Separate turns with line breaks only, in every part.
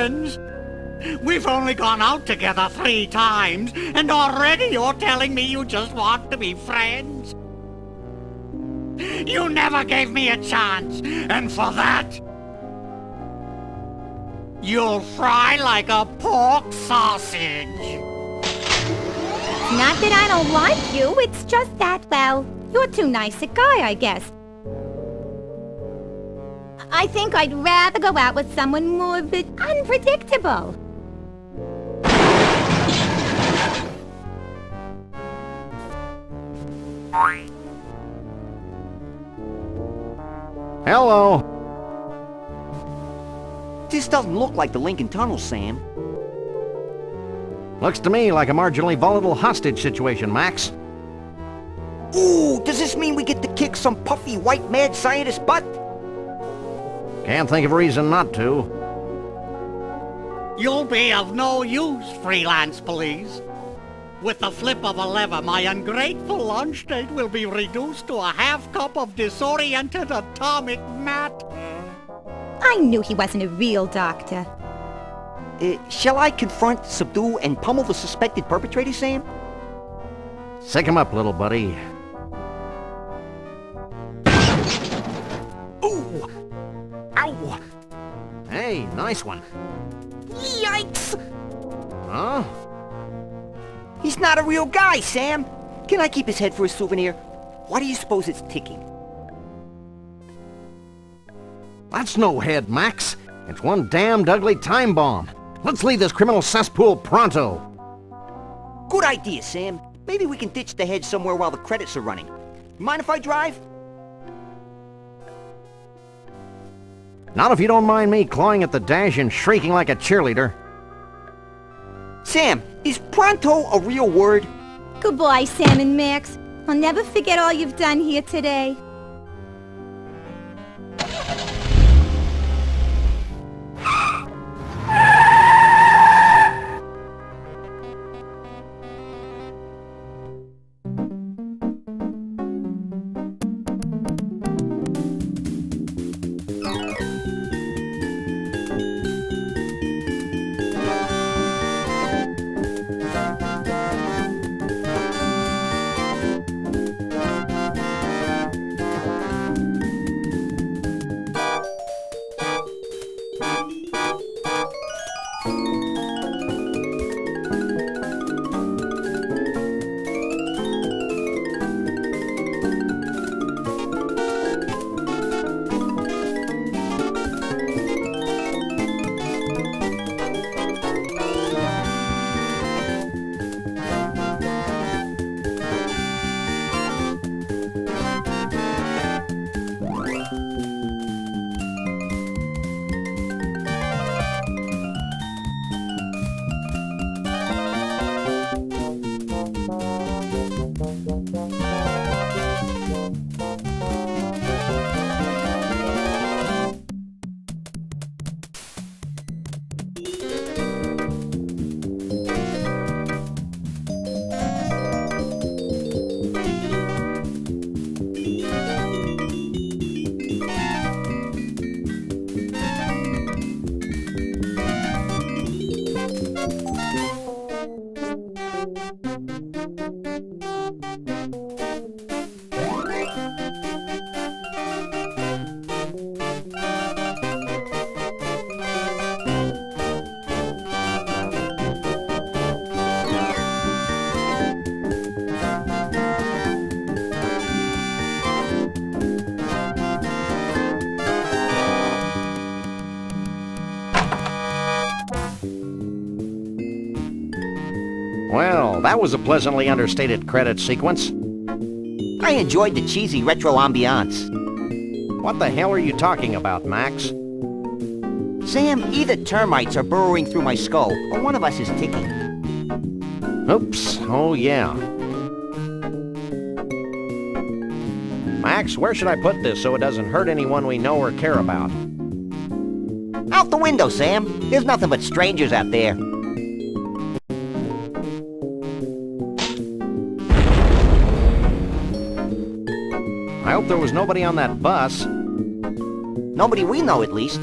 friends? We've only gone out together 3 times, and already you're telling me you just want to be friends? You never gave me a chance, and for that, you'll fry like a pork sausage.
Not that I don't like you, it's just that, well, you're too nice a guy, I guess. I think I'd rather go out with someone more of it unpredictable.
Hello.
This doesn't look like the Lincoln Tunnel, Sam.
Looks to me like a marginally volatile hostage situation, Max.
Ooh, does this mean we get to kick some puffy white mad scientist butt?
Can't think of a reason not to.
You'll be of no use, freelance police. With the flip of a lever, my ungrateful lunch date will be reduced to a half cup of disoriented atomic matter.
I knew he wasn't a real doctor.
Shall I confront, subdue, and pummel the suspected perpetrator, Sam?
Sick him up, little buddy.
Ooh! Ow!
Hey, nice one.
Yikes!
Huh?
He's not a real guy, Sam! Can I keep his head for a souvenir? Why do you suppose it's ticking?
That's no head, Max. It's one damned ugly time bomb. Let's leave this criminal cesspool pronto.
Good idea, Sam. Maybe we can ditch the head somewhere while the credits are running. Mind if I drive?
Not if you don't mind me clawing at the dash and shrieking like a cheerleader.
Sam, is pronto a real word?
Goodbye, Sam and Max. I'll never forget all you've done here today.
Well, that was a pleasantly understated credit sequence.
I enjoyed the cheesy retro ambiance.
What the hell are you talking about, Max?
Sam, either termites are burrowing through my skull, or one of us is ticking.
Oops, oh yeah. Max, where should I put this so it doesn't hurt anyone we know or care about?
Out the window, Sam. There's nothing but strangers out there.
I hope there was nobody on that bus.
Nobody we know, at least.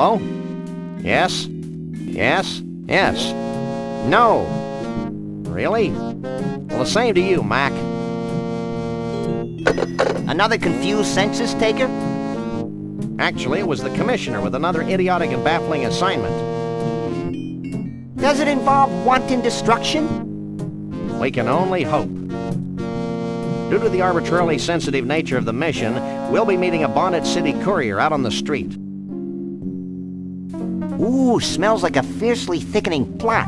Hello? Yes? Yes? Yes? No! Really? Well, the same to you, Mac.
Another confused census taker?
Actually, it was the commissioner with another idiotic and baffling assignment.
Does it involve wanton destruction?
We can only hope. Due to the arbitrarily sensitive nature of the mission, we'll be meeting a bonded city courier out on the street.
Ooh, smells like a fiercely thickening plot.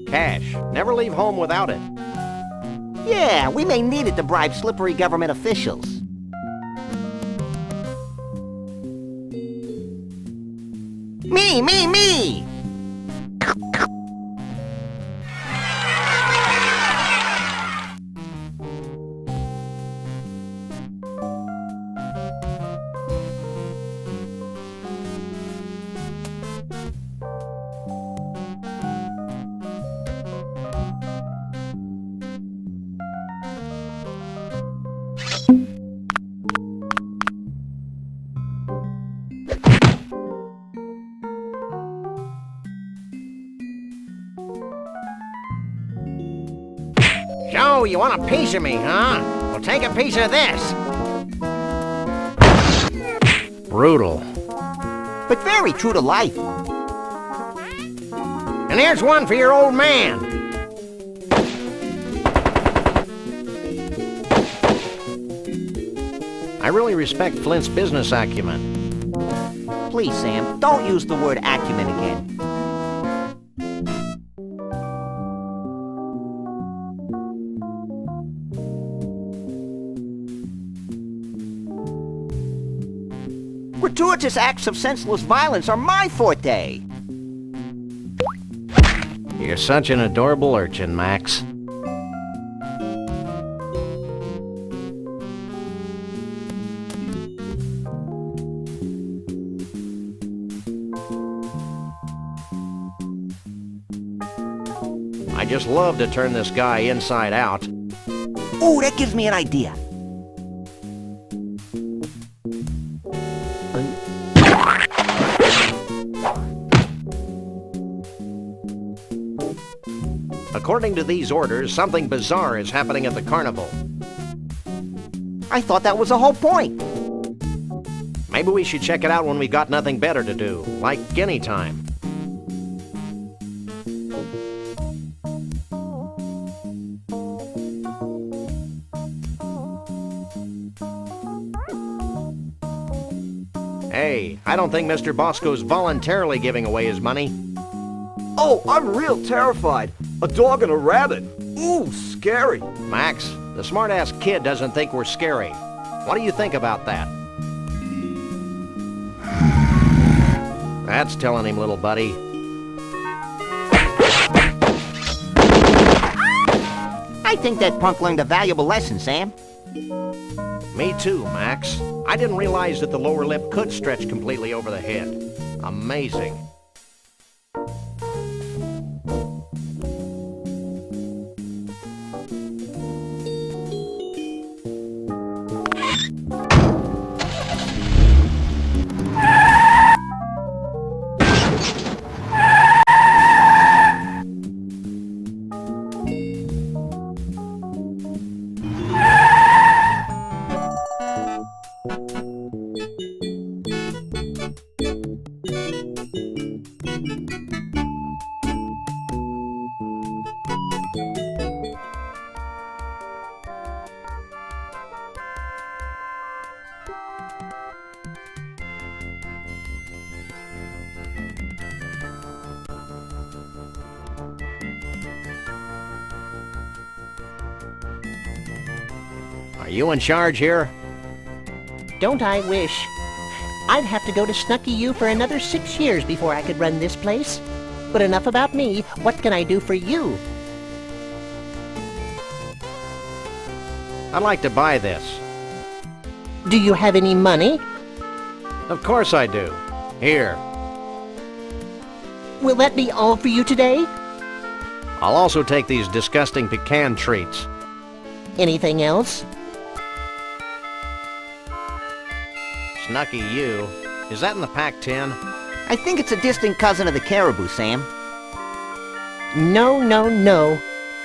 Cash. Never leave home without it.
Yeah, we may need it to bribe slippery government officials. Me!
So, you want a piece of me, huh? Well, take a piece of this. Brutal.
But very true to life.
And here's one for your old man. I really respect Flint's business acumen.
Please, Sam, don't use the word acumen again. Gratuitous acts of senseless violence are my forte.
You're such an adorable urchin, Max. I just love to turn this guy inside out.
Ooh, that gives me an idea.
According to these orders, something bizarre is happening at the Carnival.
I thought that was the whole point.
Maybe we should check it out when we've got nothing better to do, like any time. Hey, I don't think Mr. Bosco's voluntarily giving away his money.
Oh, I'm real terrified. A dog and a rabbit. Ooh, scary.
Max, the smart-ass kid doesn't think we're scary. What do you think about that? That's telling him, little buddy.
I think that punk learned a valuable lesson, Sam.
Me too, Max. I didn't realize that the lower lip could stretch completely over the head. Amazing. Are you in charge here?
Don't I wish? I'd have to go to Snuckey U for another 6 years before I could run this place. But enough about me. What can I do for you?
I'd like to buy this.
Do you have any money?
Of course I do. Here.
Will that be all for you today?
I'll also take these disgusting pecan treats.
Anything else?
Snuckey, you. Is that in the pack 10?
I think it's a distant cousin of the caribou, Sam.
No, no, no.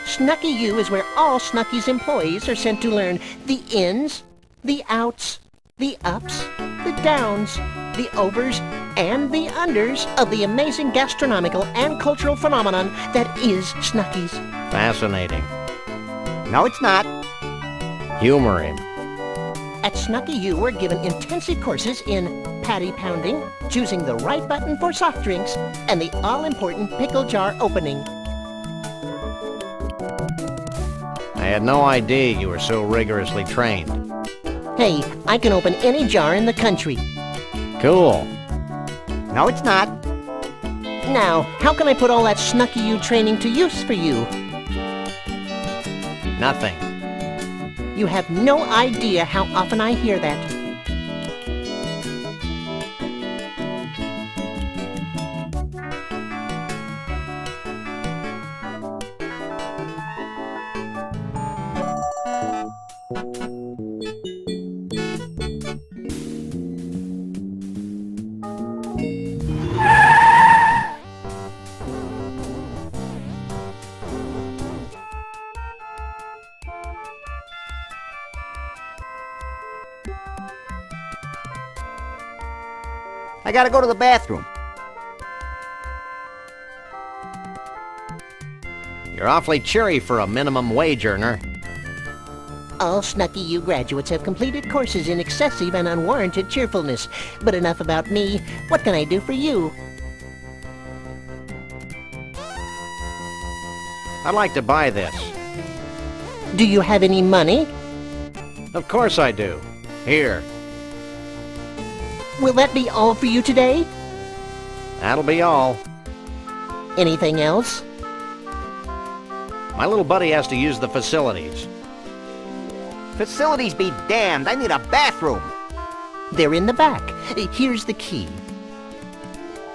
Snuckey U is where all Snuckey's employees are sent to learn the ins, the outs, the ups, the downs, the overs, and the unders of the amazing gastronomical and cultural phenomenon that is Snuckey's.
Fascinating.
No, it's not.
Humor him.
At Snuckey U, we're given intensive courses in patty pounding, choosing the right button for soft drinks, and the all-important pickle jar opening.
I had no idea you were so rigorously trained.
Hey, I can open any jar in the country.
Cool.
No, it's not.
Now, how can I put all that Snuckey U training to use for you?
Nothing.
You have no idea how often I hear that.
I gotta go to the bathroom.
You're awfully cheery for a minimum wage earner.
All Snuckey U graduates have completed courses in excessive and unwarranted cheerfulness. But enough about me. What can I do for you?
I'd like to buy this.
Do you have any money?
Of course I do. Here.
Will that be all for you today?
That'll be all.
Anything else?
My little buddy has to use the facilities.
Facilities be damned. I need a bathroom.
They're in the back. Here's the key.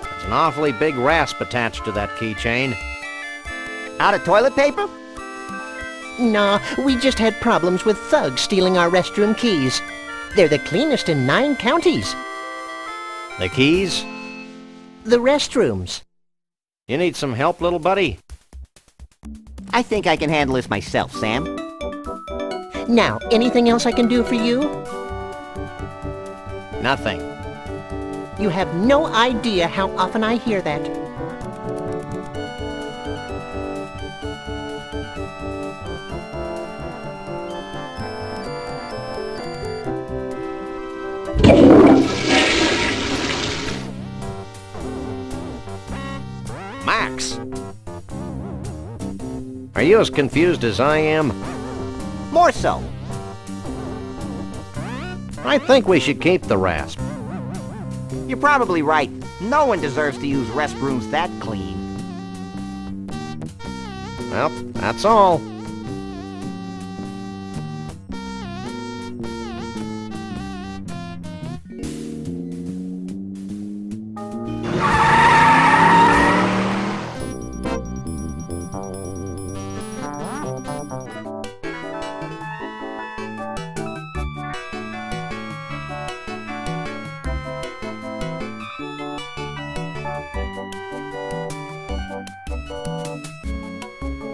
There's an awfully big rasp attached to that keychain.
Out of toilet paper?
Nah, we just had problems with thugs stealing our restroom keys. They're the cleanest in 9 counties.
The keys?
The restrooms.
You need some help, little buddy?
I think I can handle this myself, Sam.
Now, anything else I can do for you?
Nothing.
You have no idea how often I hear that.
Max! Are you as confused as I am?
More so.
I think we should keep the rasp.
You're probably right. No one deserves to use restrooms that clean.
Well, that's all.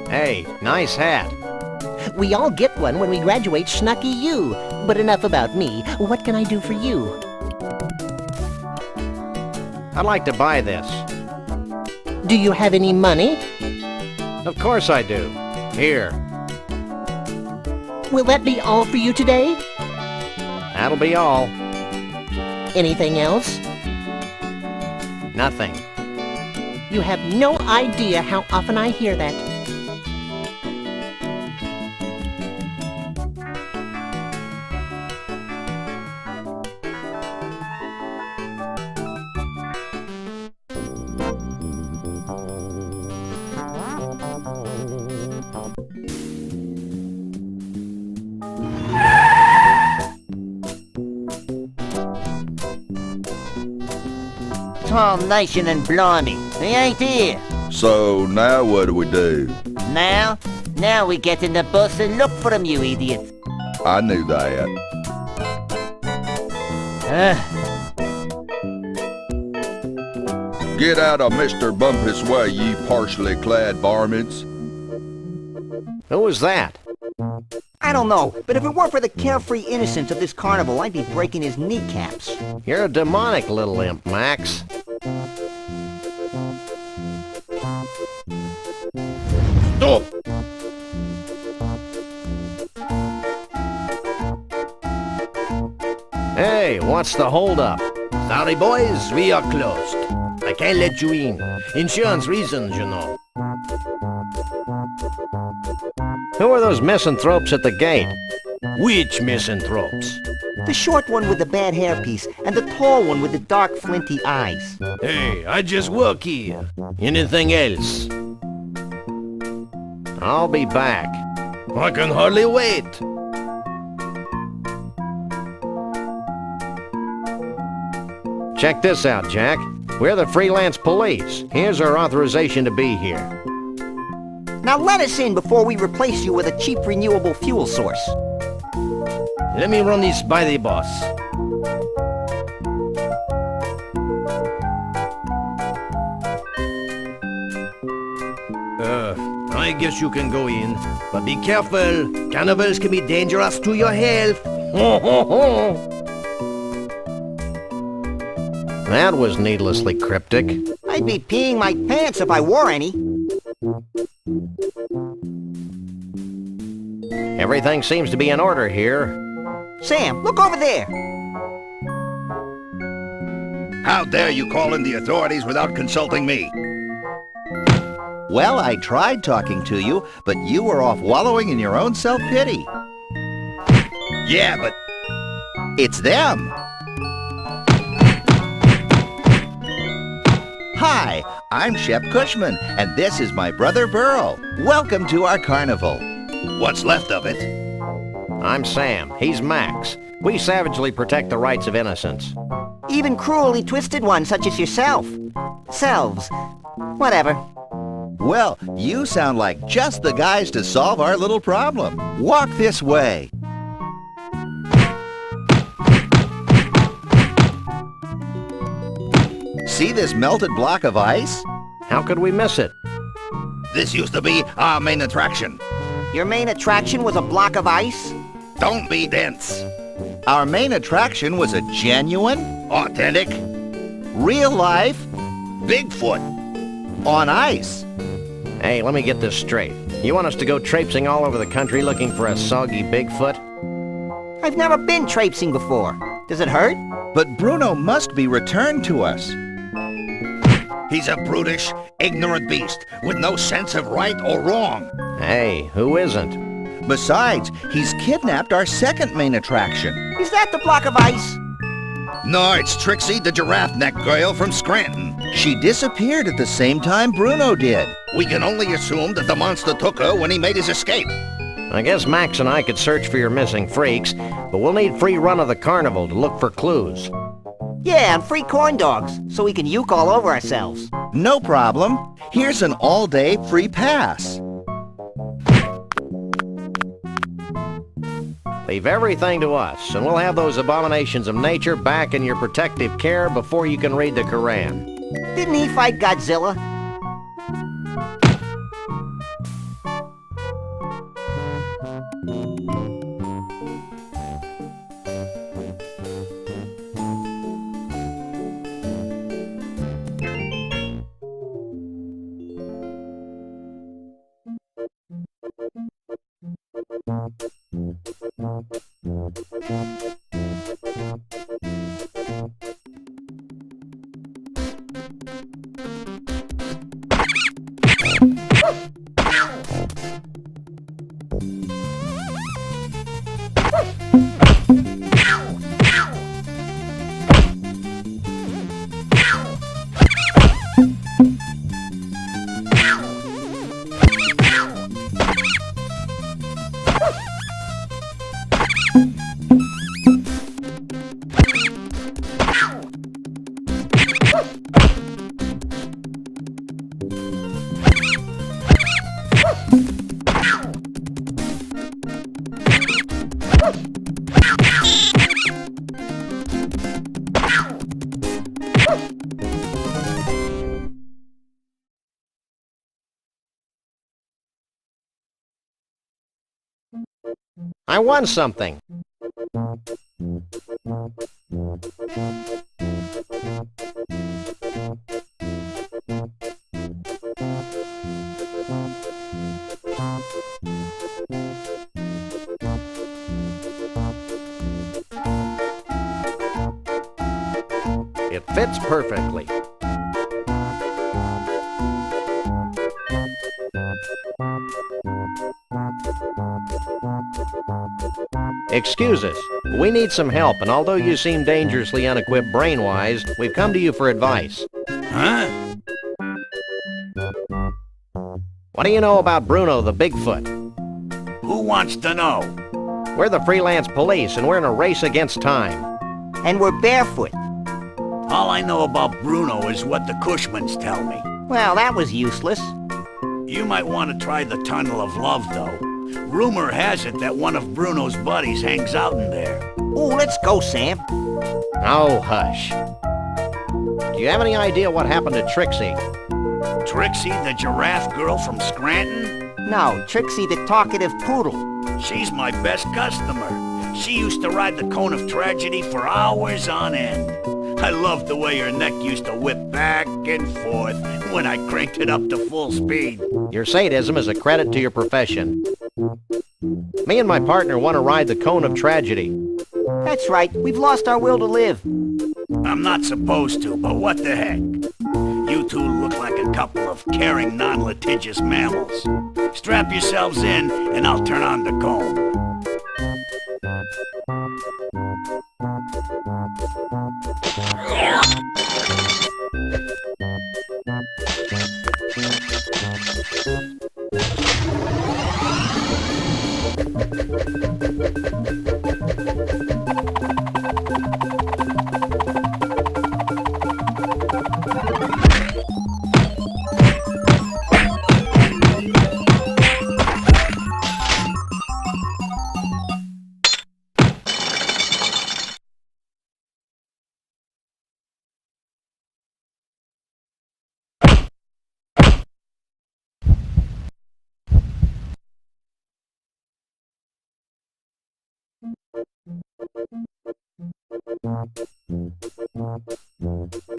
Hey, nice hat.
We all get one when we graduate Snuckey U. But enough about me. What can I do for you?
I'd like to buy this.
Do you have any money?
Of course I do. Here.
Will that be all for you today?
That'll be all.
Anything else?
Nothing.
You have no idea how often I hear that.
Tarnation and blimey, he ain't here.
So now what do we do?
Now we get in the bus and look for him, you idiot.
I knew that. Get out of Mr. Bumpus' way, ye partially clad varmints.
Who was that?
I don't know, but if it weren't for the carefree innocence of this carnival, I'd be breaking his kneecaps.
You're a demonic little imp, Max.
Stop!
Hey, what's the holdup?
Sorry, boys, we are closed. I can't let you in. Insurance reasons, you know.
Who are those misanthropes at the gate?
Which misanthropes?
The short one with the bad hairpiece, and the tall one with the dark flinty eyes.
Hey, I just work here. Anything else?
I'll be back.
I can hardly wait.
Check this out, Jack. We're the freelance police. Here's our authorization to be here.
Now let us in before we replace you with a cheap renewable fuel source.
Let me run this by the boss. I guess you can go in, but be careful. Carnivals can be dangerous to your health.
That was needlessly cryptic.
I'd be peeing my pants if I wore any.
Everything seems to be in order here.
Sam, look over there.
How dare you call in the authorities without consulting me?
Well, I tried talking to you, but you were off wallowing in your own self-pity.
Yeah, but
It's them. Hi, I'm Shep Kushman, and this is my brother Burl. Welcome to our carnival.
what's left of it?
I'm Sam. He's Max. We savagely protect the rights of innocents.
Even cruelly twisted ones such as yourself. Selves. Whatever.
Well, you sound like just the guys to solve our little problem. Walk this way. See this melted block of ice?
How could we miss it?
This used to be our main attraction.
Your main attraction was a block of ice?
Don't be dense.
Our main attraction was a genuine,
Authentic,
real life,
Bigfoot.
on ice.
Hey, let me get this straight. You want us to go traipsing all over the country looking for a soggy Bigfoot?
I've never been traipsing before. Does it hurt?
But Bruno must be returned to us.
He's a brutish, ignorant beast with no sense of right or wrong.
Hey, who isn't?
Besides, he's kidnapped our second main attraction.
Is that the block of ice?
No, it's Trixie, the giraffe neck girl from Scranton.
She disappeared at the same time Bruno did.
We can only assume that the monster took her when he made his escape.
I guess Max and I could search for your missing freaks, but we'll need free run of the carnival to look for clues.
Yeah, and free corn dogs, so we can uke all over ourselves.
No problem. Here's an all-day free pass.
Leave everything to us, and we'll have those abominations of nature back in your protective care before you can read the Koran.
Didn't he fight Godzilla?
I won something. It fits perfectly. Excuse us, we need some help, and although you seem dangerously unequipped brain-wise, we've come to you for advice.
Huh?
What do you know about Bruno the Bigfoot?
Who wants to know?
We're the freelance police, and we're in a race against time.
And we're barefoot.
All I know about Bruno is what the Cushmans tell me.
Well, that was useless.
You might want to try the Tunnel of Love, though. Rumor has it that one of Bruno's buddies hangs out in there.
Oh, let's go, Sam.
Oh, hush. Do you have any idea what happened to Trixie?
Trixie, the giraffe girl from Scranton?
No, Trixie the talkative poodle.
She's my best customer. She used to ride the cone of tragedy for hours on end. I loved the way her neck used to whip back and forth when I cranked it up to full speed.
Your sadism is a credit to your profession. Me and my partner want to ride the cone of tragedy.
That's right, we've lost our will to live.
I'm not supposed to, but what the heck? You two look like a couple of caring, non-litigious mammals. Strap yourselves in, and I'll turn on the cone.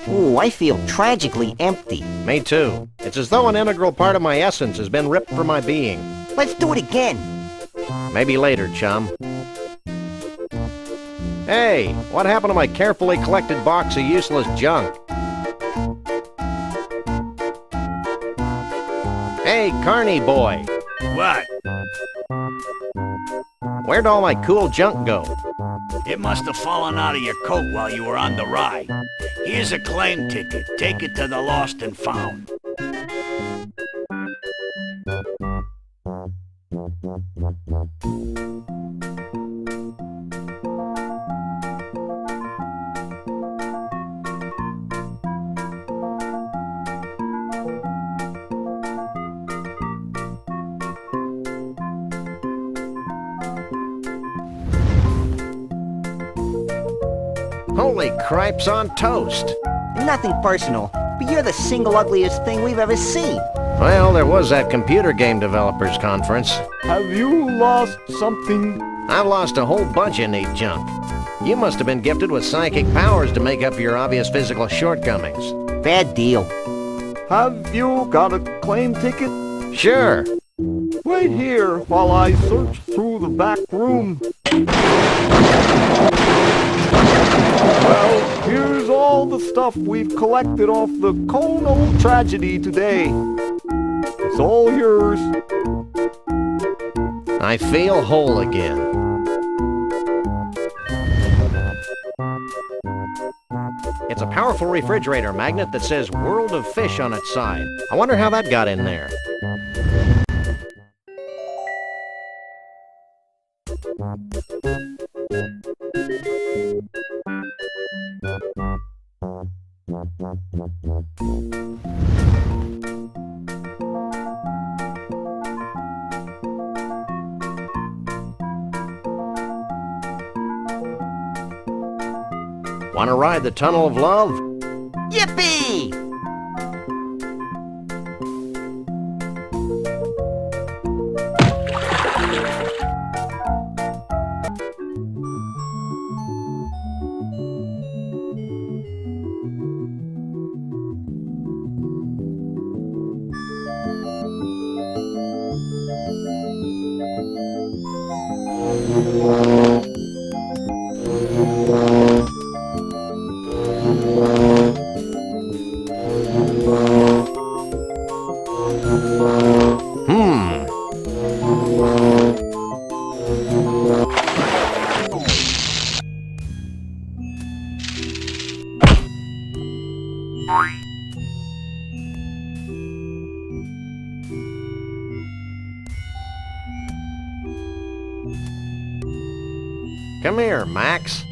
Ooh, I feel tragically empty.
Me too. It's as though an integral part of my essence has been ripped from my being.
Let's do it again.
Maybe later, chum. Hey, what happened to my carefully collected box of useless junk? Hey, Carney boy.
What?
Where'd all my cool junk go?
It must have fallen out of your coat while you were on the ride. Here's a claim ticket. Take it to the Lost and Found.
Holy cripes on toast!
Nothing personal, but you're the single ugliest thing we've ever seen.
Well, there was that computer game developers conference.
Have you lost something?
I've lost a whole bunch of neat junk. You must have been gifted with psychic powers to make up your obvious physical shortcomings.
Bad deal.
Have you got a claim ticket?
Sure.
Wait here while I search through the back room. Well, here's all the stuff we've collected off the Cone of Tragedy today. It's all yours.
I feel whole again. It's a powerful refrigerator magnet that says World of Fish on its side. I wonder how that got in there. Want to ride the Tunnel of Love?
Yippee!
Come here, Max.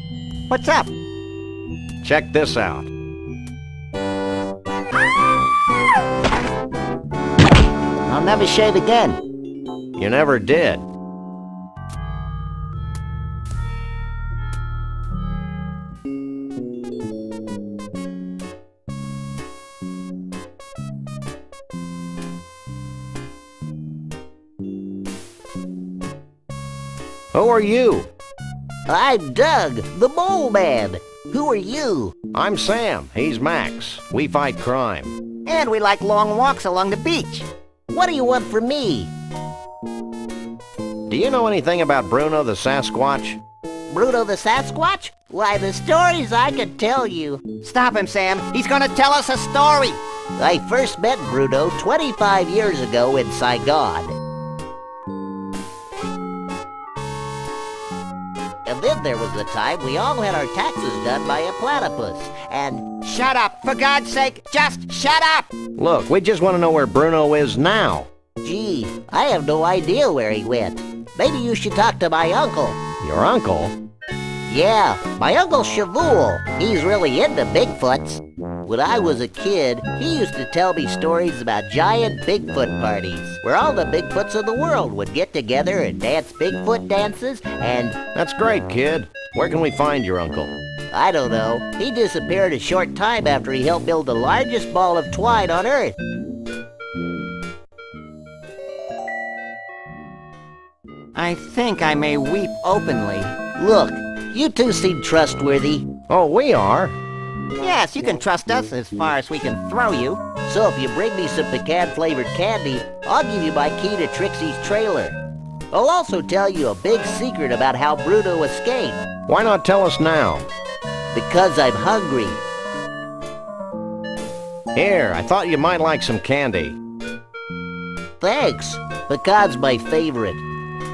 What's up?
Check this out.
I'll never shave again.
You never did. Who are you?
I'm Doug, the Mole Man. Who are you?
I'm Sam. He's Max. We fight crime.
And we like long walks along the beach.
What do you want from me?
Do you know anything about Bruno the Sasquatch?
Bruno the Sasquatch? Why, the stories I could tell you.
Stop him, Sam. He's gonna tell us a story.
I first met Bruno 25 years ago in Saigon. And then there was the time we all had our taxes done by a platypus. And
Shut up. For God's sake, just shut up.
Look, we just want to know where Bruno is now.
gee, I have no idea where he went. Maybe you should talk to my uncle.
Your uncle?
Yeah, my Uncle Shavul. He's really into Bigfoots. When I was a kid, he used to tell me stories about giant Bigfoot parties, where all the Bigfoots of the world would get together and dance Bigfoot dances, and
That's great, kid. Where can we find your uncle?
I don't know. He disappeared a short time after he helped build the largest ball of twine on Earth.
I think I may weep openly.
Look, you two seem trustworthy.
Oh, we are.
Yes, you can trust us as far as we can throw you.
So if you bring me some pecan-flavored candy, I'll give you my key to Trixie's trailer. I'll also tell you a big secret about how Bruno escaped.
Why not tell us now?
Because I'm hungry.
Here, I thought you might like some candy.
Thanks. Pecan's my favorite.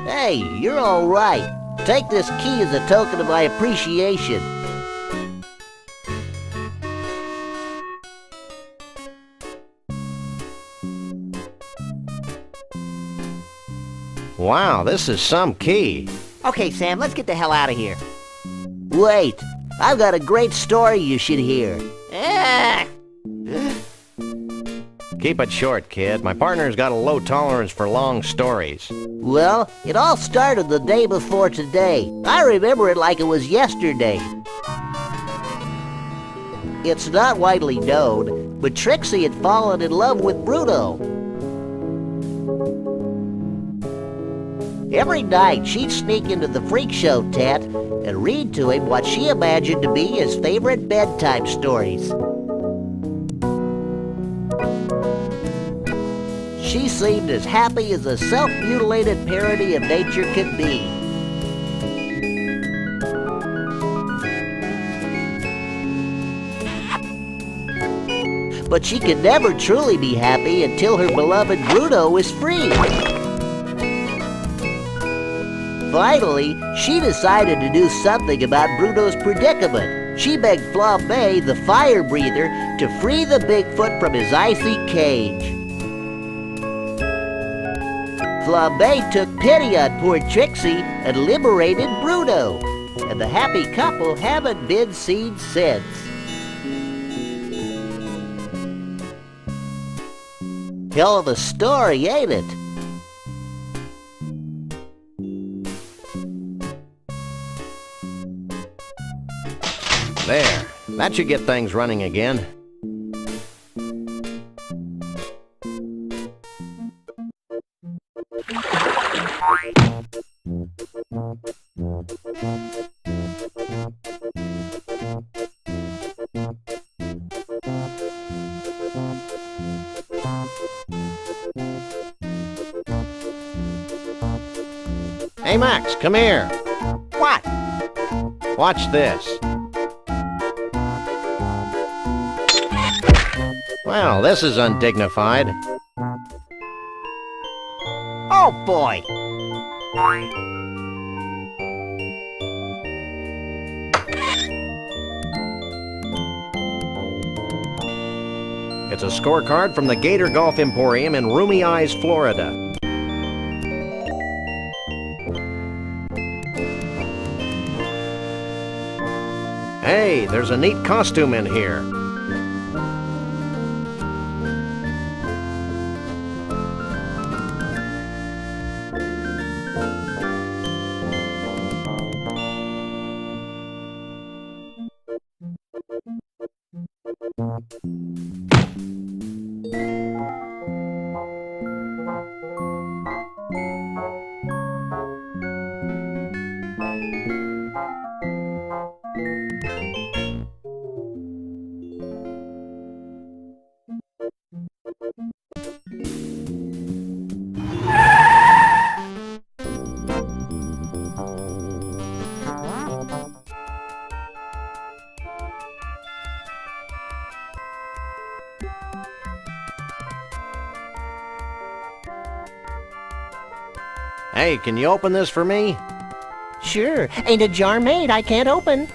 Hey, you're all right. Take this key as a token of my appreciation.
Wow, this is some key.
Okay, Sam, let's get the hell out of here.
Wait, I've got a great story you should hear.
Ah!
Keep it short, kid. My partner's got a low tolerance for long stories.
Well, it all started the day before today. I remember it like it was yesterday. It's not widely known, but Trixie had fallen in love with Bruno. Every night, she'd sneak into the freak show tent and read to him what she imagined to be his favorite bedtime stories. She seemed as happy as a self-mutilated parody of nature could be. But she could never truly be happy until her beloved Bruno was free. Finally, she decided to do something about Bruno's predicament. She begged Flambe, the fire breather, to free the Bigfoot from his icy cage. Flambe took pity on poor Trixie and liberated Bruno. And the happy couple haven't been seen since. Hell of a story, ain't it?
There. That should get things running again. Hey, Max, come here.
What?
Watch this. Well, this is undignified.
Oh, boy.
It's a scorecard from the Gator Golf Emporium in Roomy Eyes, Florida. Hey, there's a neat costume in here. Hey, can you open this for me?
Sure, ain't a jar made I can't open.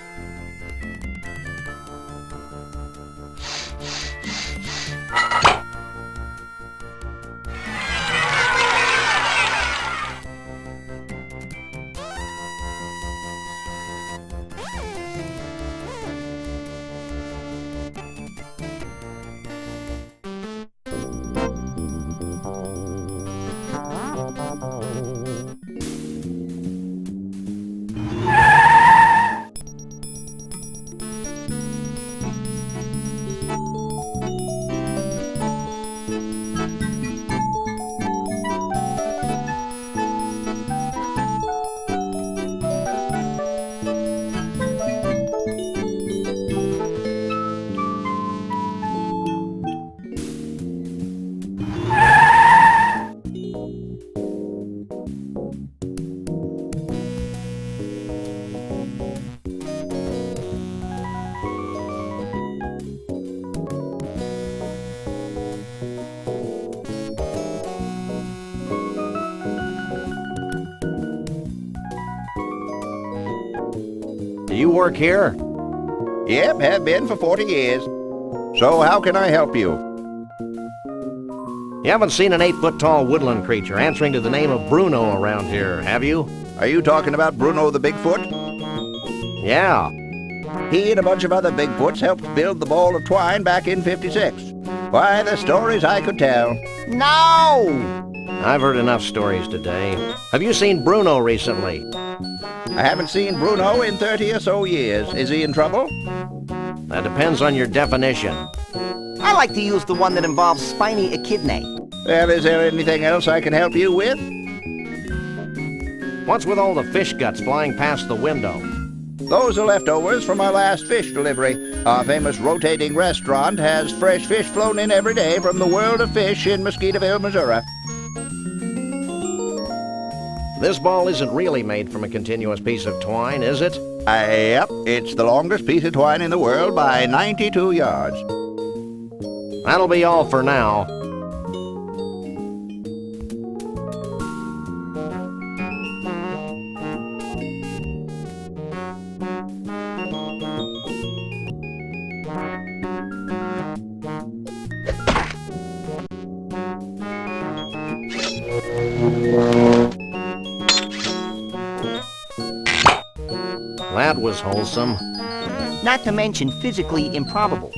Do you work here?
Yep, have been for 40 years. So how can I help you?
You haven't seen an 8-foot-tall woodland creature answering to the name of Bruno around here, have you?
Are you talking about Bruno the Bigfoot?
Yeah.
He and a bunch of other Bigfoots helped build the ball of twine back in '56. Why, the stories I could tell. No!
I've heard enough stories today. Have you seen Bruno recently?
I haven't seen Bruno in 30 or so years. Is he in trouble?
That depends on your definition.
I like to use the one that involves spiny echidnae.
Well, is there anything else I can help you with?
What's with all the fish guts flying past the window?
Those are leftovers from our last fish delivery. Our famous rotating restaurant has fresh fish flown in every day from the world of fish in Mosquitoeville, Missouri.
This ball isn't really made from a continuous piece of twine, is it?
Yep, it's the longest piece of twine in the world by 92 yards.
That'll be all for now. That was wholesome.
Not to mention physically improbable.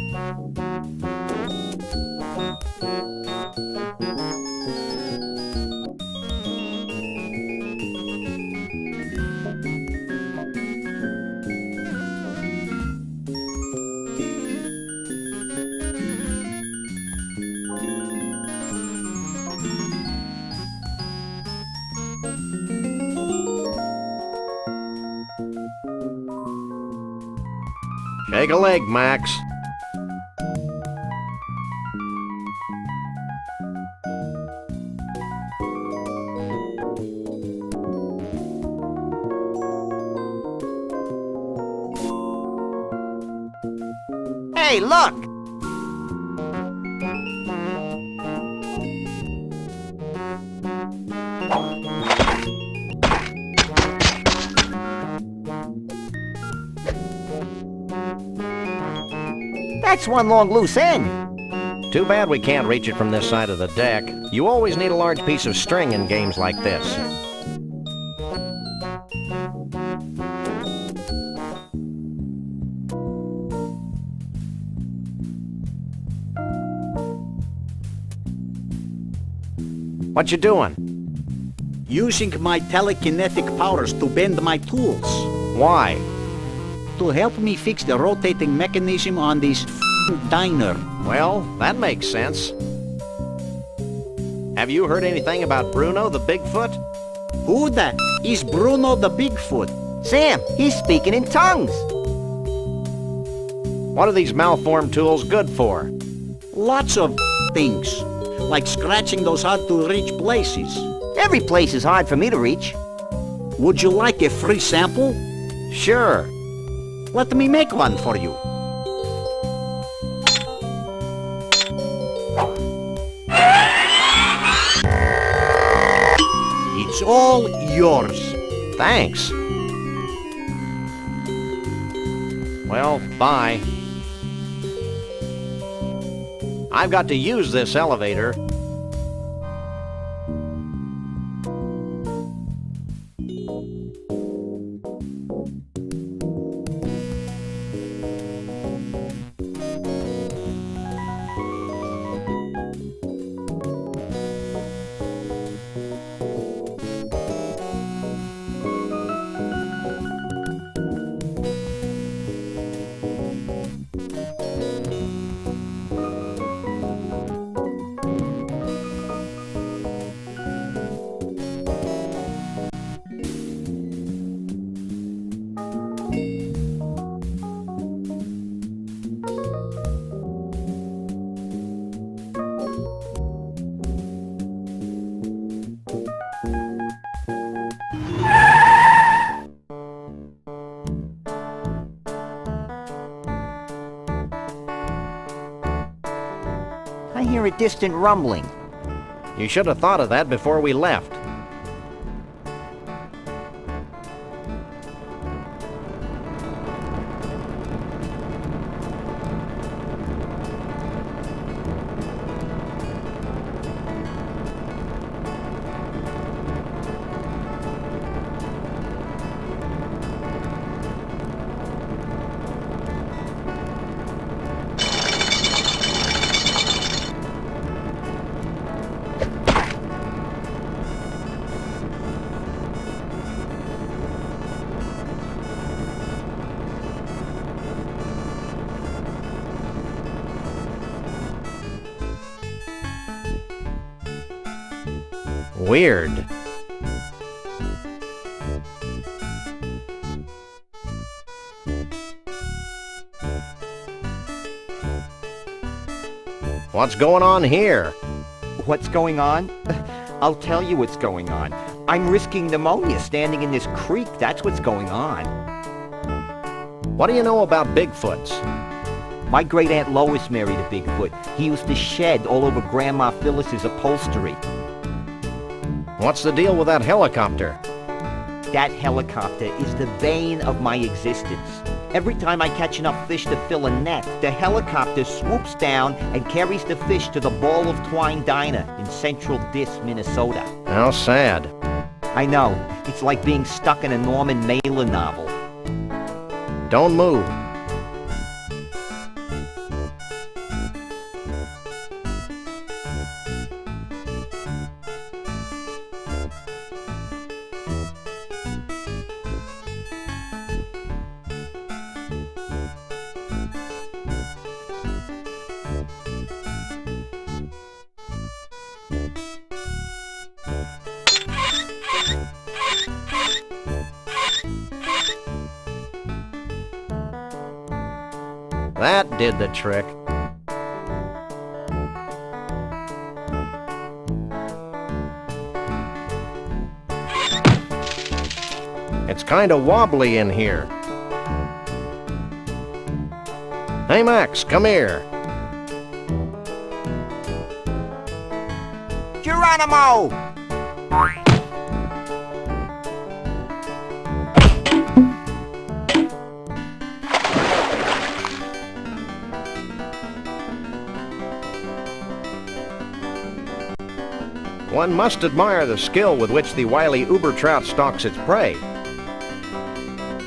Shake a leg, Max.
Hey, look! That's one long loose end.
Too bad we can't reach it from this side of the deck. You always need a large piece of string in games like this. What you doing?
Using my telekinetic powers to bend my tools.
Why?
To help me fix the rotating mechanism on this diner.
Well, that makes sense. Have you heard anything about Bruno the Bigfoot?
Who the is Bruno the Bigfoot?
Sam, he's speaking in tongues.
What are these malformed tools good for?
Lots of things, like scratching those hard-to-reach places.
Every place is hard for me to reach.
Would you like a free sample?
Sure.
Let me make one for you. It's all yours.
Thanks. Well, bye. I've got to use this elevator.
I hear a distant rumbling.
You should have thought of that before we left. Weird. What's going on here?
What's going on? I'll tell you what's going on. I'm risking pneumonia standing in this creek. That's what's going on.
What do you know about Bigfoots?
My great-aunt Lois married a Bigfoot. He used to shed all over Grandma Phyllis's upholstery.
What's the deal with that helicopter?
That helicopter is the bane of my existence. Every time I catch enough fish to fill a net, the helicopter swoops down and carries the fish to the Ball of Twine Diner in Central Dis, Minnesota.
How sad.
I know. It's like being stuck in a Norman Mailer novel.
Don't move. That did the trick. It's kind of wobbly in here. Hey, Max, come here.
Geronimo!
One must admire the skill with which the wily uber trout stalks its prey.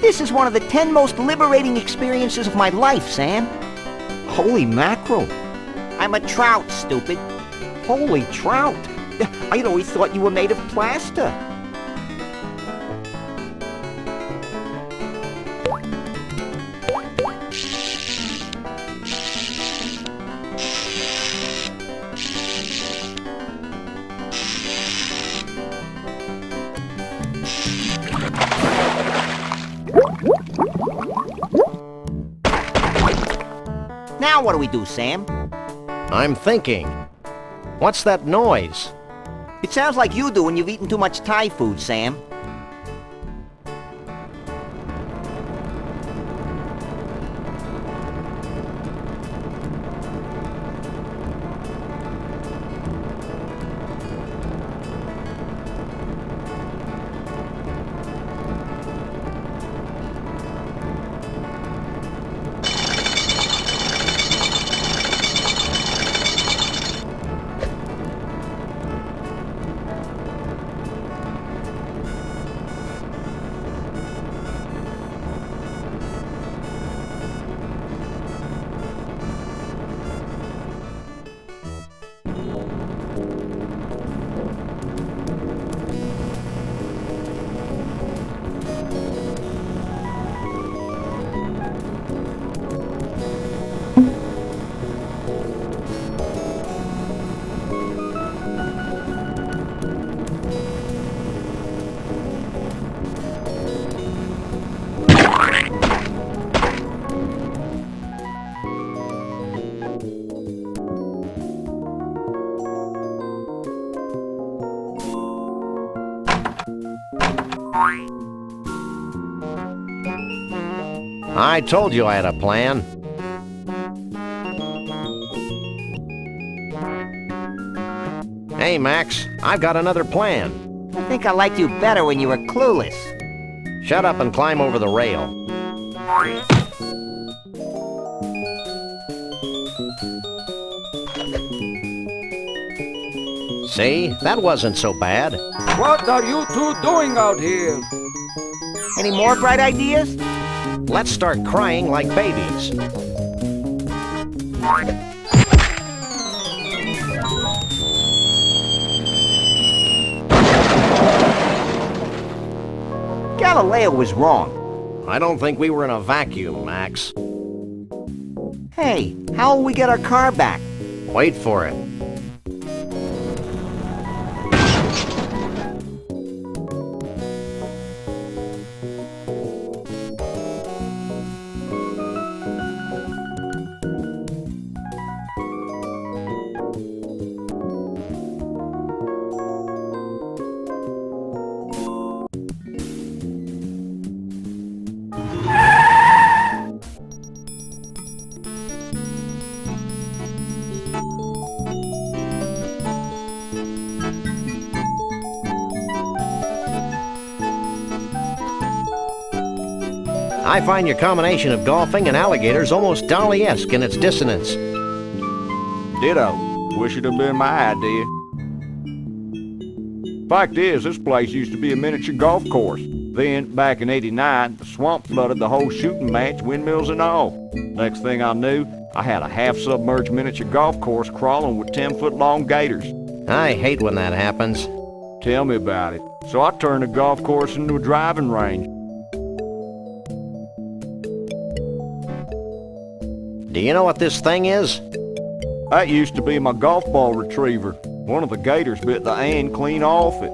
This is one of the 10 most liberating experiences of my life, Sam. Holy mackerel. I'm a trout, stupid. Holy trout. I'd always thought you were made of plaster. Now what do we do, Sam?
I'm thinking. What's that noise?
It sounds like you do when you've eaten too much Thai food, Sam.
I told you I had a plan. Hey, Max, I've got another plan.
I think I liked you better when you were clueless.
Shut up and climb over the rail. See? That wasn't so bad.
What are you two doing out here?
Any more bright ideas?
Let's start crying like babies.
Galileo was wrong.
I don't think we were in a vacuum, Max.
Hey, how will we get our car back?
Wait for it. I find your combination of golfing and alligators almost Dolly-esque in its dissonance.
Ditto. Wish it had been my idea. Fact is, this place used to be a miniature golf course. Then, back in '89, the swamp flooded the whole shooting match, windmills and all. Next thing I knew, I had a half-submerged miniature golf course crawling with 10-foot-long gators.
I hate when that happens.
Tell me about it. So I turned the golf course into a driving range.
Do you know what this thing is?
That used to be my golf ball retriever. One of the gators bit the end clean off it.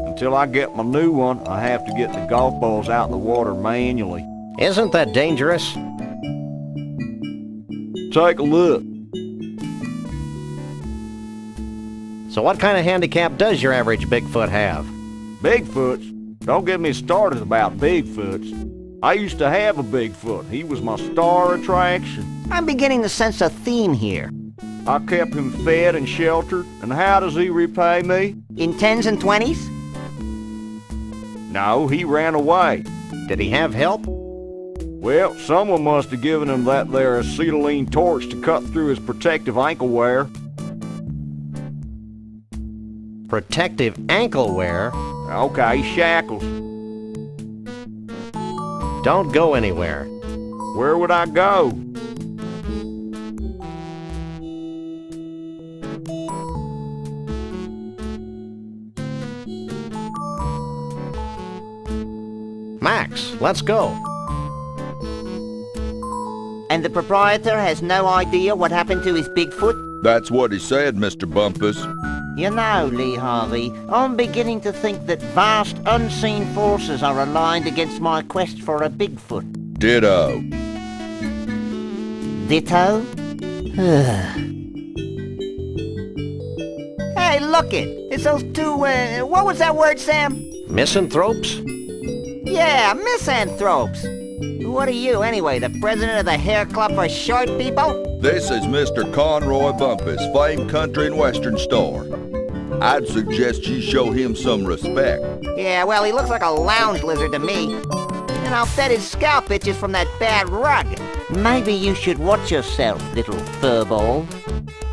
Until I get my new one, I have to get the golf balls out of the water manually.
Isn't that dangerous?
Take a look.
So what kind of handicap does your average Bigfoot have?
Bigfoots? Don't get me started about Bigfoots. I used to have a Bigfoot. He was my star attraction.
I'm beginning to sense a theme here.
I kept him fed and sheltered, and how does he repay me?
In 10s and 20s?
No, he ran away.
Did he have help?
Well, someone must have given him that there acetylene torch to cut through his protective ankle wear.
Protective ankle wear?
Okay, shackles.
Don't go anywhere.
Where would I go?
Vortex. Let's go.
And the proprietor has no idea what happened to his Bigfoot?
That's what he said, Mr. Bumpus.
You know, Lee Harvey, I'm beginning to think that vast unseen forces are aligned against my quest for a Bigfoot.
Ditto.
Ditto? Hey, look it! It's those two, what was that word, Sam?
Misanthropes?
Yeah, misanthropes. What are you, anyway, the president of the Hair Club for Short People?
This is Mr. Conroy Bumpus, famed country and western star. I'd suggest you show him some respect.
Yeah, well, he looks like a lounge lizard to me. And I'll bet his scalp itches from that bad rug. Maybe you should watch yourself, little furball.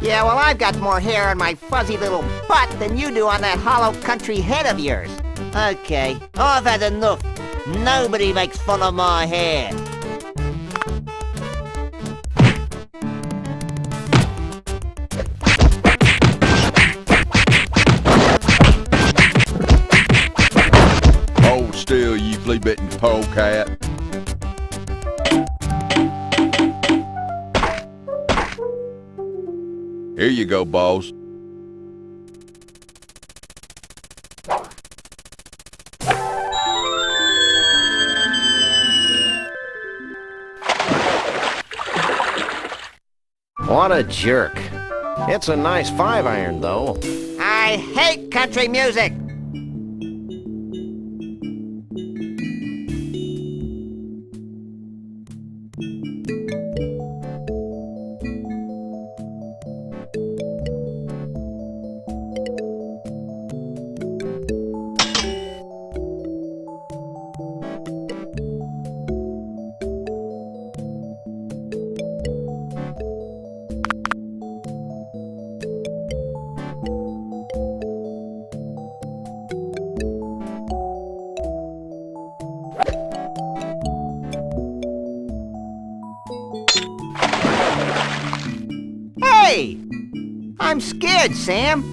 Yeah, well, I've got more hair on my fuzzy little butt than you do on that hollow country head of yours. Okay, I've had enough. Nobody makes fun of my hair.
Hold still, you flea-bitten polecat. Here you go, boss.
What a jerk. It's a nice 5-iron, though.
I hate country music. Hey! I'm scared, Sam.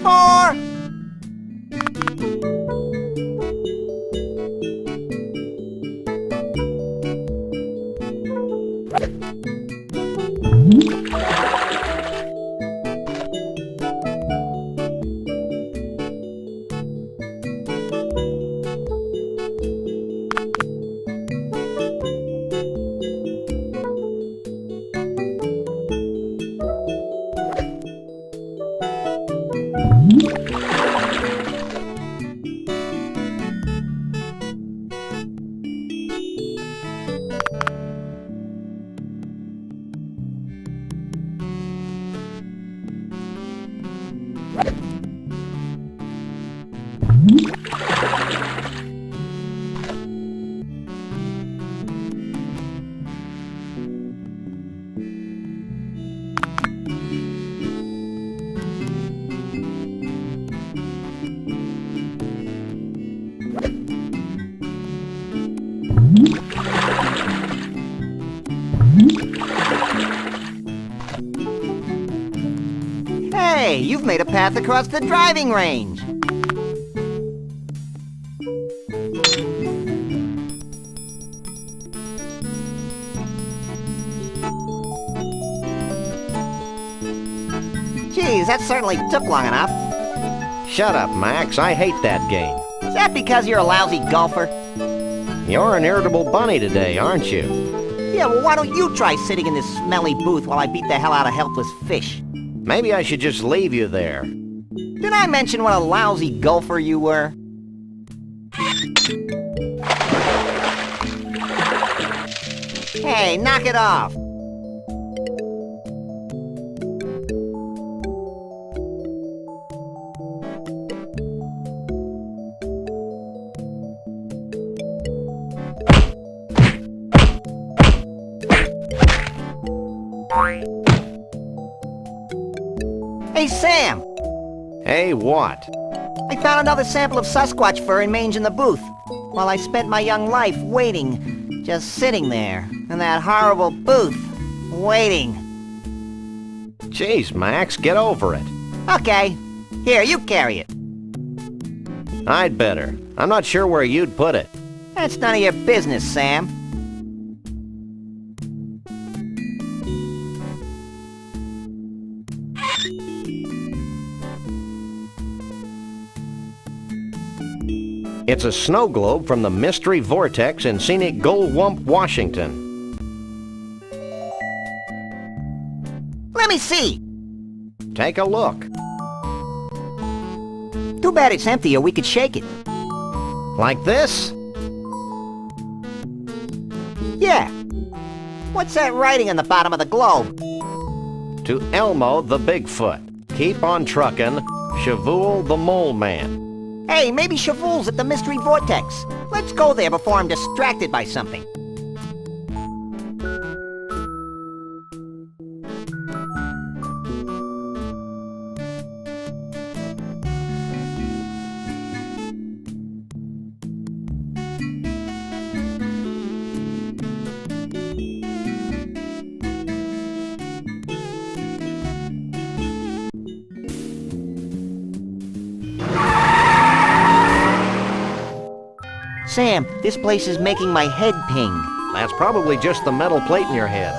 Four. Hey, you've made a path across the driving range. Geez, that certainly took long enough.
Shut up, Max. I hate that game.
Is that because you're a lousy golfer?
You're an irritable bunny today, aren't you?
Yeah, well, why don't you try sitting in this smelly booth while I beat the hell out of helpless fish?
Maybe I should just leave you there.
Did I mention what a lousy golfer you were? Hey, knock it off. Hey, Sam!
Hey, what?
I found another sample of Sasquatch fur in mange in the booth, while I spent my young life waiting, just sitting there, in that horrible booth, waiting.
Jeez, Max, get over it.
Okay, here, you carry it.
I'd better. I'm not sure where you'd put it.
That's none of your business, Sam.
It's a snow globe from the Mystery Vortex in scenic Gullwump, Washington.
Let me see.
Take a look.
Too bad it's empty or we could shake it.
Like this?
Yeah. What's that writing on the bottom of the globe?
To Elmo the Bigfoot. Keep on truckin'. Shavul the Mole Man.
Hey, maybe Shavul's at the Mystery Vortex. Let's go there before I'm distracted by something. Sam, this place is making my head ping.
That's probably just the metal plate in your head.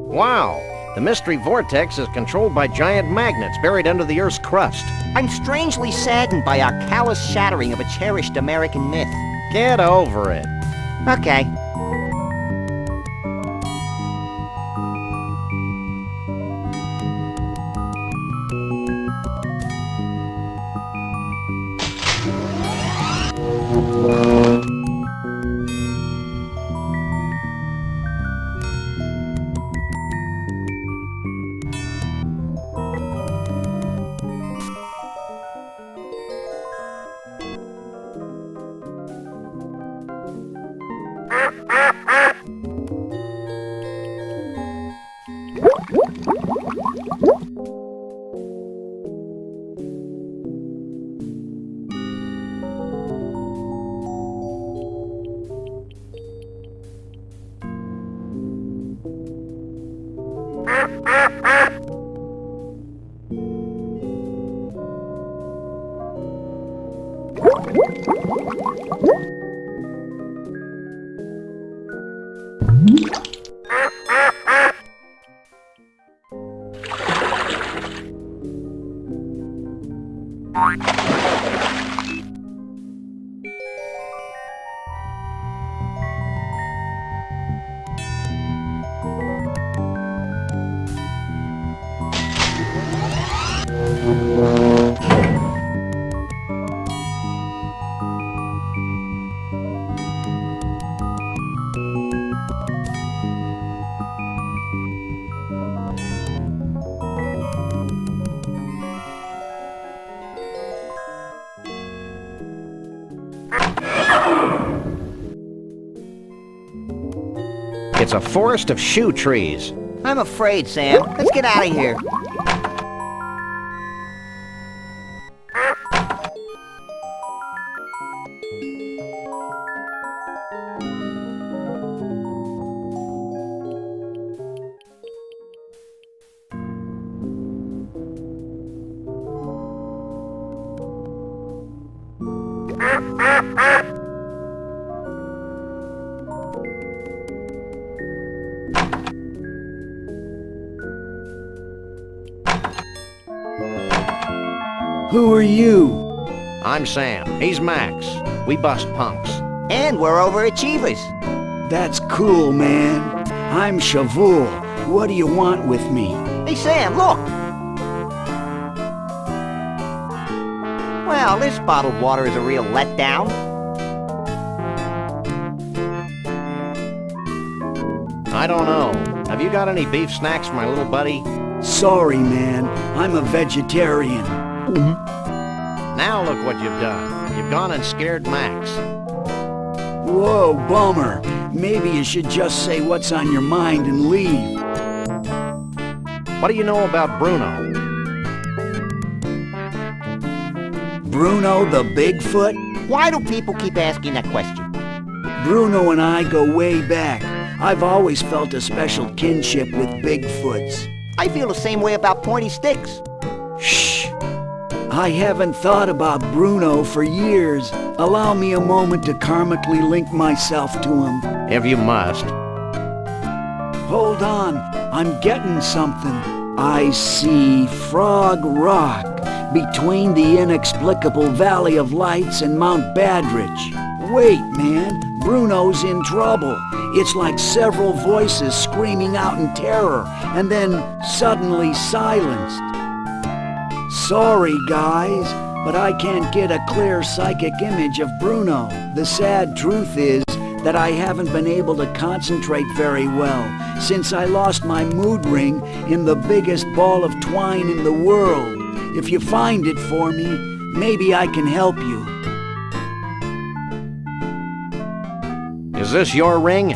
Wow! The Mystery Vortex is controlled by giant magnets buried under the Earth's crust.
I'm strangely saddened by our callous shattering of a cherished American myth.
Get over it.
Okay.
It's a forest of shoe trees.
I'm afraid, Sam. Let's get out of here.
Who are you?
I'm Sam. He's Max. We bust punks.
And we're overachievers.
That's cool, man. I'm Shavul. What do you want with me?
Hey, Sam, look. Well, this bottled water is a real letdown.
I don't know. Have you got any beef snacks for my little buddy?
Sorry, man. I'm a vegetarian.
Now look what you've done. You've gone and scared Max.
Whoa, bummer. Maybe you should just say what's on your mind and leave.
What do you know about Bruno?
Bruno the Bigfoot?
Why do people keep asking that question?
Bruno and I go way back. I've always felt a special kinship with Bigfoots.
I feel the same way about pointy sticks.
Shh! I haven't thought about Bruno for years. Allow me a moment to karmically link myself to him.
If you must.
Hold on, I'm getting something. I see Frog Rock between the inexplicable Valley of Lights and Mount Badridge. Wait, man, Bruno's in trouble. It's like several voices screaming out in terror and then suddenly silenced. Sorry, guys, but I can't get a clear psychic image of Bruno. The sad truth is that I haven't been able to concentrate very well since I lost my mood ring in the biggest ball of twine in the world. If you find it for me, maybe I can help you.
Is this your ring?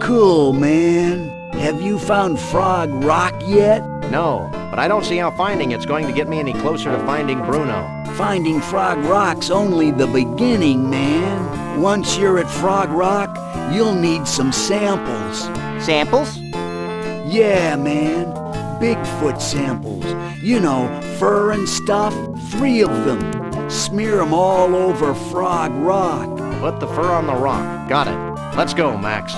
Cool, man. Have you found Frog Rock yet?
No, but I don't see how finding it's going to get me any closer to finding Bruno.
Finding Frog Rock's only the beginning, man. Once you're at Frog Rock, you'll need some samples.
Samples?
Yeah, man. Bigfoot samples. You know, fur and stuff. 3 of them. Smear them all over Frog Rock.
Put the fur on the rock. Got it. Let's go, Max.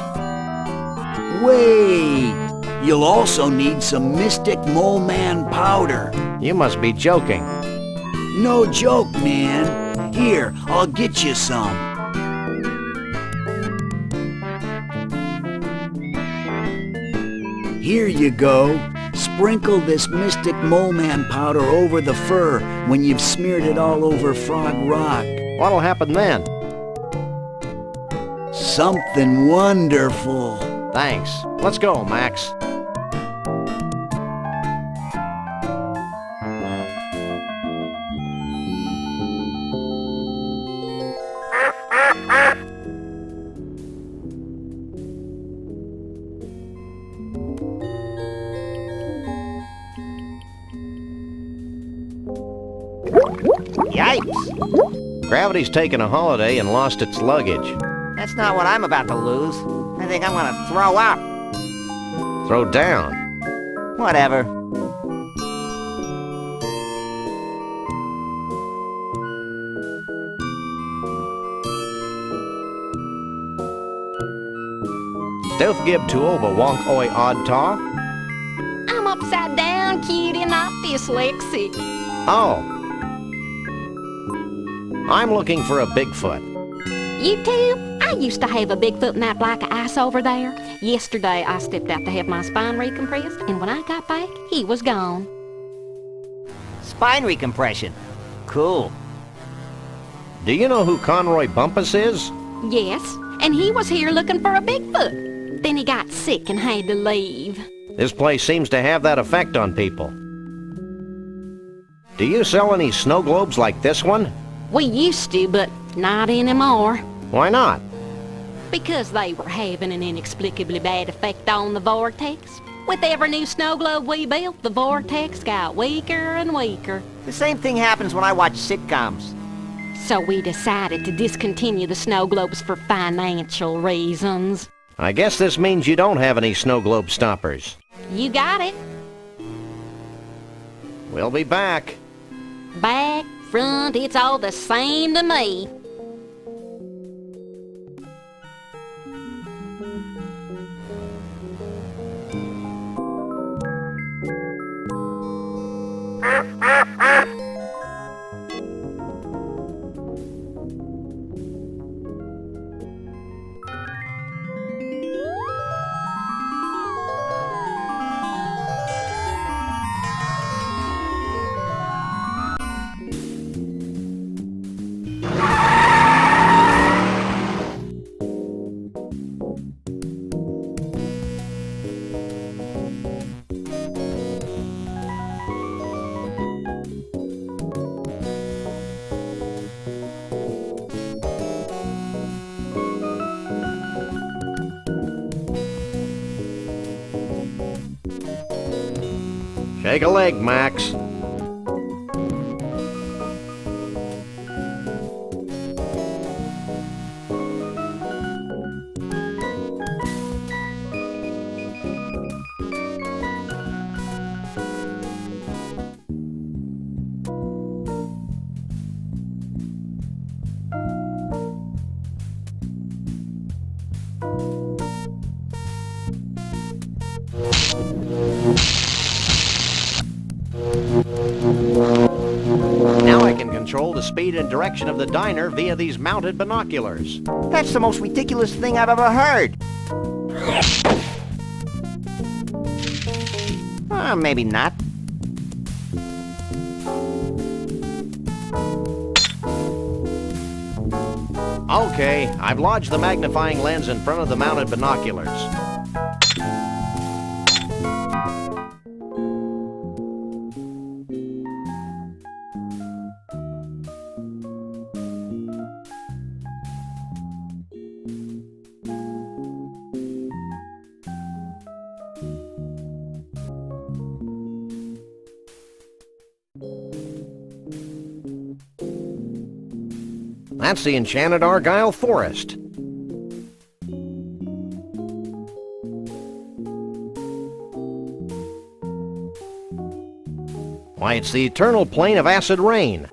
Wait! You'll also need some Mystic Mole Man powder.
You must be joking.
No joke, man. Here, I'll get you some. Here you go. Sprinkle this Mystic Mole Man powder over the fur when you've smeared it all over Frog Rock.
What'll happen then?
Something wonderful.
Thanks. Let's go, Max.
Yipes!
Gravity's taken a holiday and lost its luggage.
That's not what I'm about to lose. I think I'm gonna throw up.
Throw down.
Whatever.
Stealth gib tool wonk oi odd taw.
I'm upside down, cutie, not dyslexic.
Oh. I'm looking for a Bigfoot.
You too? I used to have a Bigfoot napped like ice over there. Yesterday, I stepped out to have my spine recompressed, and when I got back, he was gone.
Spine recompression. Cool.
Do you know who Conroy Bumpus is?
Yes, and he was here looking for a Bigfoot. Then he got sick and had to leave.
This place seems to have that effect on people. Do you sell any snow globes like this one?
We used to, but not anymore.
Why not?
Because they were having an inexplicably bad effect on the Vortex. With every new snow globe we built, the Vortex got weaker and weaker.
The same thing happens when I watch sitcoms.
So we decided to discontinue the snow globes for financial reasons.
I guess this means you don't have any snow globe stoppers.
You got it.
We'll be back.
Back, front, it's all the same to me.
Shake a leg, Max. Now I can control the speed and direction of the diner via these mounted binoculars.
That's the most ridiculous thing I've ever heard. Maybe not.
Okay, I've lodged the magnifying lens in front of the mounted binoculars. That's the enchanted Argyle Forest. Why, it's the eternal plain of acid rain.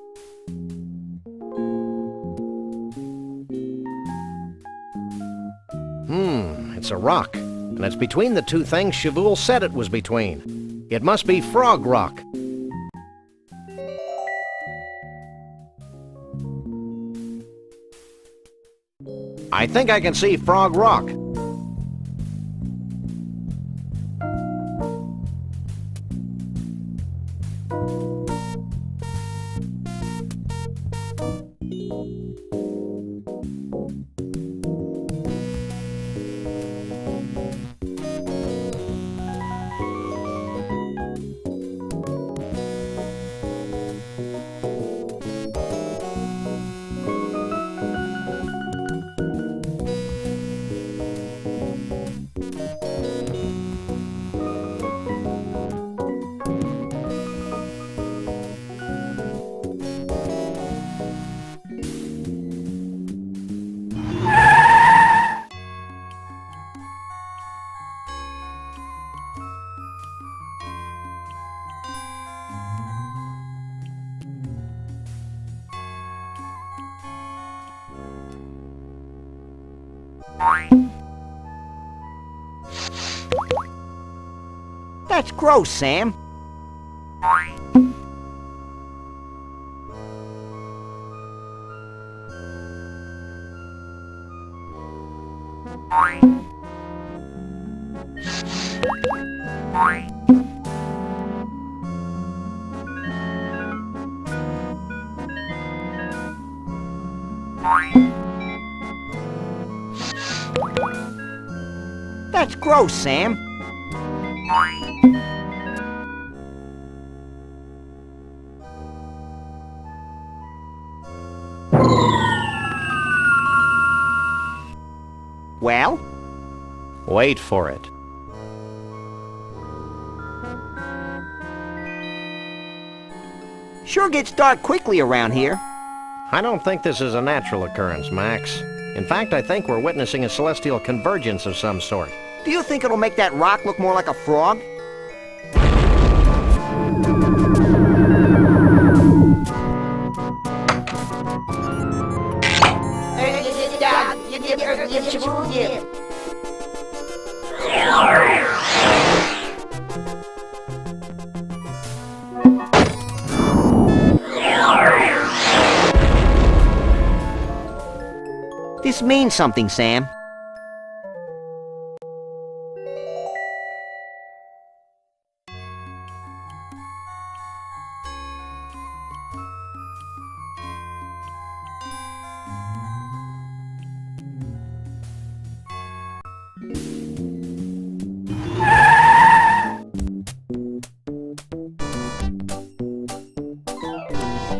It's a rock, and it's between the two things Chavoul said it was between. It must be Frog Rock. I think I can see Frog Rock.
That's gross, Sam. That's gross, Sam. Well?
Wait for it.
Sure gets dark quickly around here.
I don't think this is a natural occurrence, Max. In fact, I think we're witnessing a celestial convergence of some sort.
Do you think it'll make that rock look more like a frog? This means something, Sam.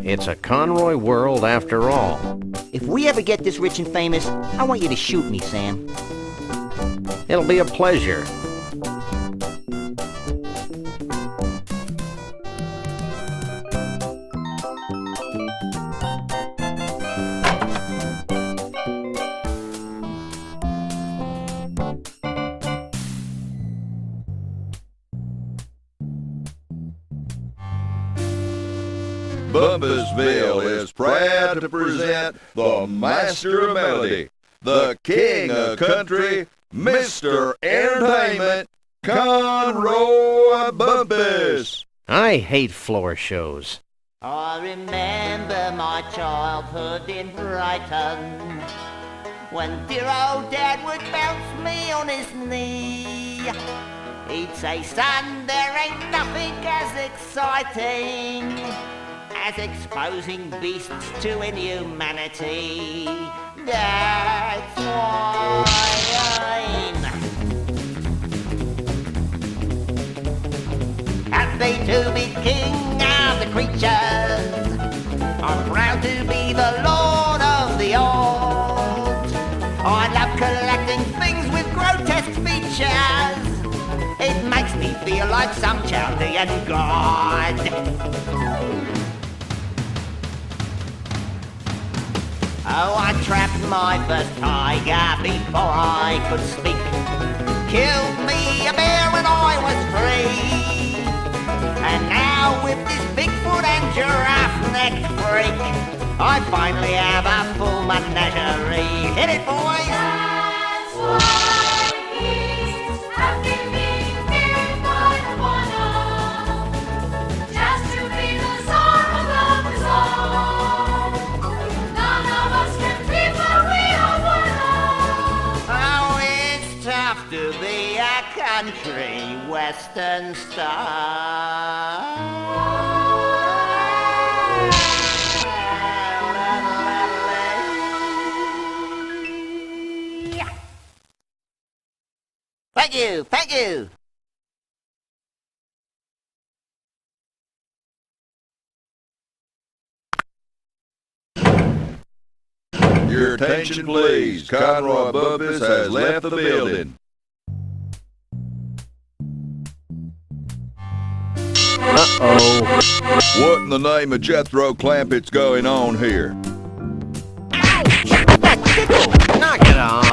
It's a Conroy world after all.
If we ever get this rich and famous, I want you to shoot me, Sam.
It'll be a pleasure.
Bumpusville is proud to present the master of melody, the king of country, Mr. Entertainment, Conroy Bumpus.
I hate floor shows.
I remember my childhood in Brighton, when dear old Dad would bounce me on his knee. He'd say, son, there ain't nothing as exciting as exposing beasts to inhumanity. That's why I'm happy to be king of the creatures. I'm proud to be the lord of the old. I love collecting things with grotesque features. It makes me feel like some Chaldean god. Oh, I trapped my first tiger before I could speak. Killed me a bear when I was 3. And now with this Bigfoot and giraffe-necked freak, I finally have a full menagerie. Hit it, boys!
That's why beasts have been feared by the one, just to be the czar of the song.
To be a country western star. Thank you, thank you.
Your attention, please. Conroy Bumpus has left the building.
Uh-oh.
What in the name of Jethro Clampet's going on here?
Knock it off.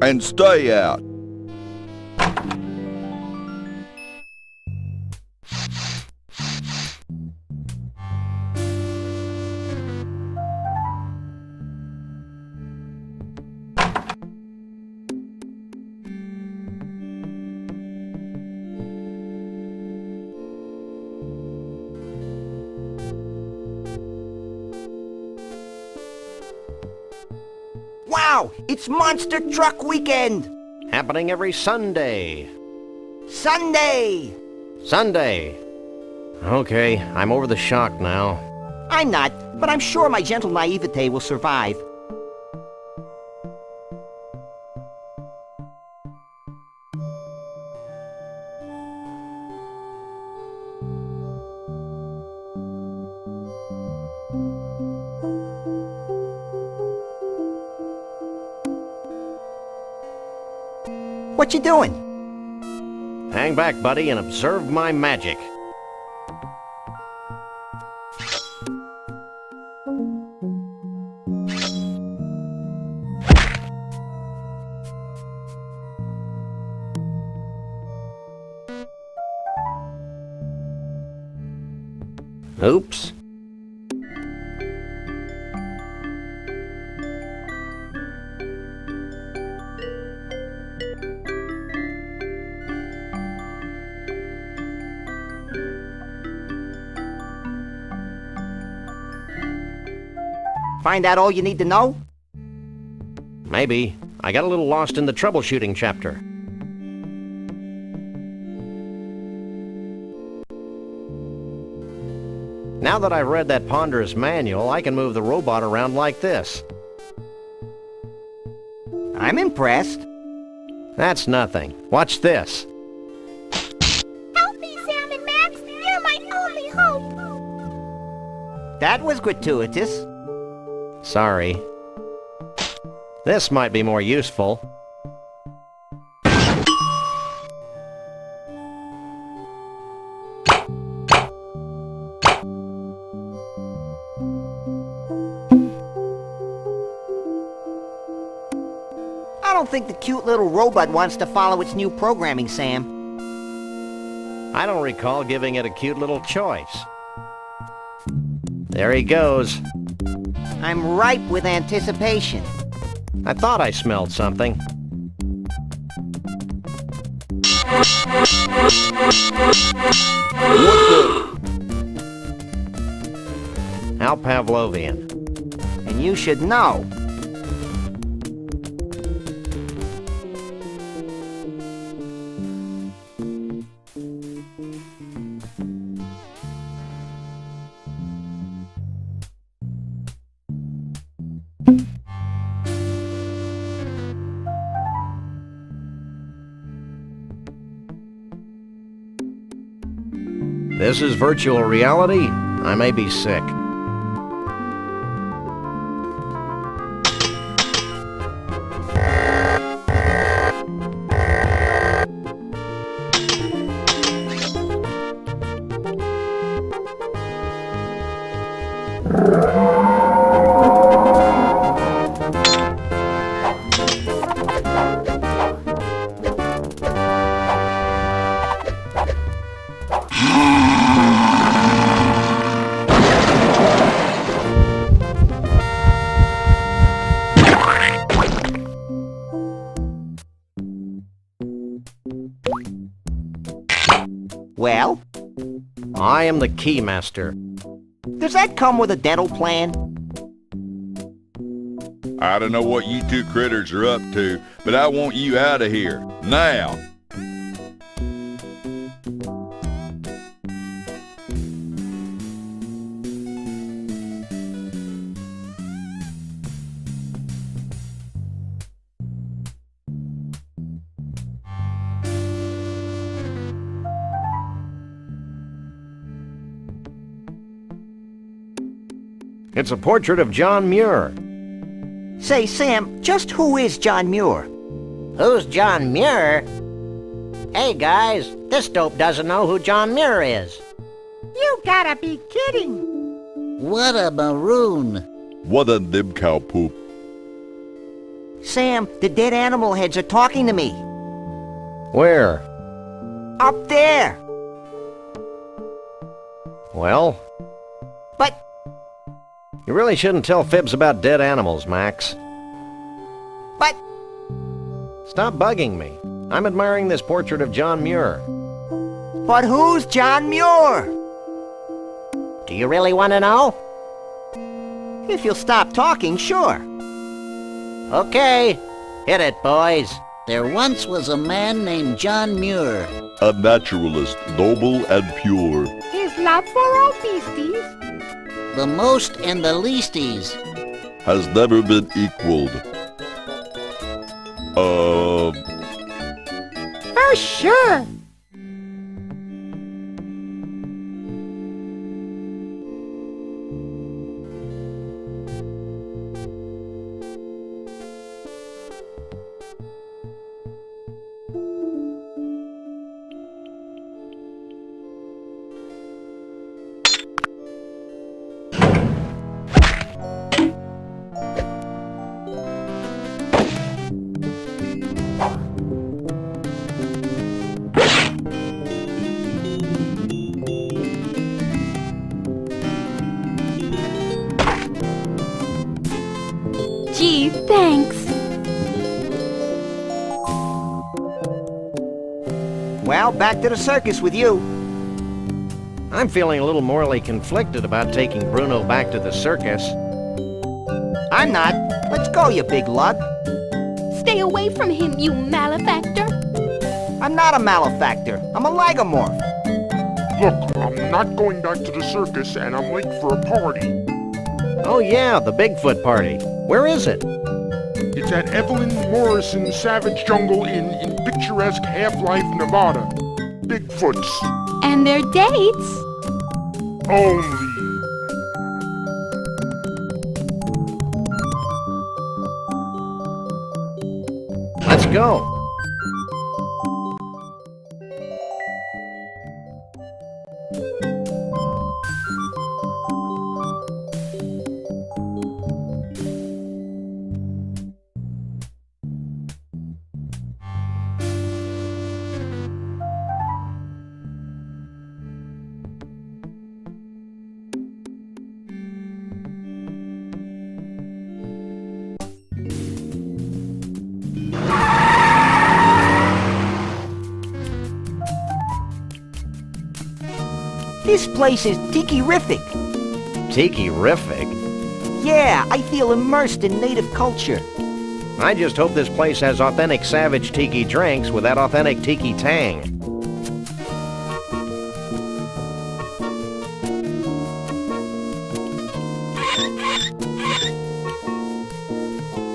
And stay out.
Wow! It's Monster Truck Weekend!
Happening every Sunday.
Sunday!
Sunday. Okay, I'm over the shock now.
I'm not, but I'm sure my gentle naivete will survive. What you doing?
Hang back, buddy, and observe my magic. Oops.
Find out all you need to know?
Maybe. I got a little lost in the troubleshooting chapter. Now that I've read that ponderous manual, I can move the robot around like this.
I'm impressed.
That's nothing. Watch this.
Help me, Sam and Max. You're my only hope.
That was gratuitous.
Sorry. This might be more useful.
I don't think the cute little robot wants to follow its new programming, Sam.
I don't recall giving it a cute little choice. There he goes.
I'm ripe with anticipation.
I thought I smelled something. How Pavlovian.
And you should know.
This is virtual reality? I may be sick.
Well?
I am the Keymaster.
Does that come with a dental plan?
I don't know what you two critters are up to, but I want you out of here. Now!
It's a portrait of John Muir.
Say, Sam, just who is John Muir?
Who's John Muir? Hey, guys, this dope doesn't know who John Muir is.
You gotta be kidding.
What a maroon.
What a nib cow poop.
Sam, the dead animal heads are talking to me.
Where?
Up there.
Well?
But
You really shouldn't tell fibs about dead animals, Max.
But
Stop bugging me. I'm admiring this portrait of John Muir.
But who's John Muir?
Do you really want to know?
If you'll stop talking, sure.
Okay, hit it, boys.
There once was a man named John Muir.
A naturalist, noble and pure.
His love for all beasties.
The most and the leasties.
Has never been equaled.
For sure.
Gee, thanks.
Well, back to the circus with you.
I'm feeling a little morally conflicted about taking Bruno back to the circus.
I'm not. Let's go, you big lug.
Stay away from him, you malefactor.
I'm not a malefactor. I'm a lagomorph.
Look, I'm not going back to the circus, and I'm late for a party.
Oh yeah, the Bigfoot party. Where is it?
It's at Evelyn Morrison's Savage Jungle Inn in picturesque Half-Life, Nevada. Bigfoots.
And their dates?
Only.
Let's go.
This place is tiki-rific.
Tiki-rific?
Yeah, I feel immersed in native culture.
I just hope this place has authentic savage tiki drinks with that authentic tiki tang.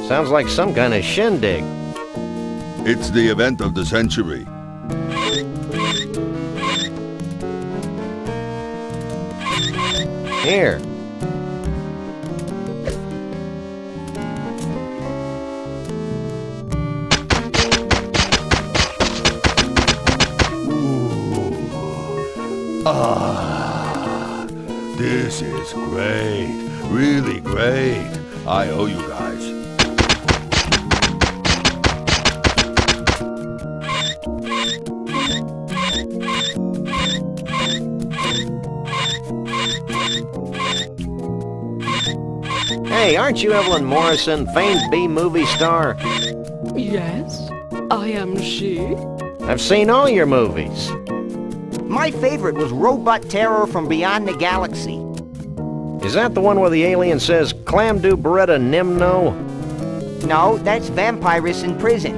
Sounds like some kind of shindig.
It's the event of the century.
Here.
This is great. Really great. I owe you guys.
Hey, aren't you Evelyn Morrison, famed B-movie star?
Yes, I am she.
I've seen all your movies.
My favorite was Robot Terror from Beyond the Galaxy.
Is that the one where the alien says, Clam do Beretta Nimno?
No, that's Vampirus in prison.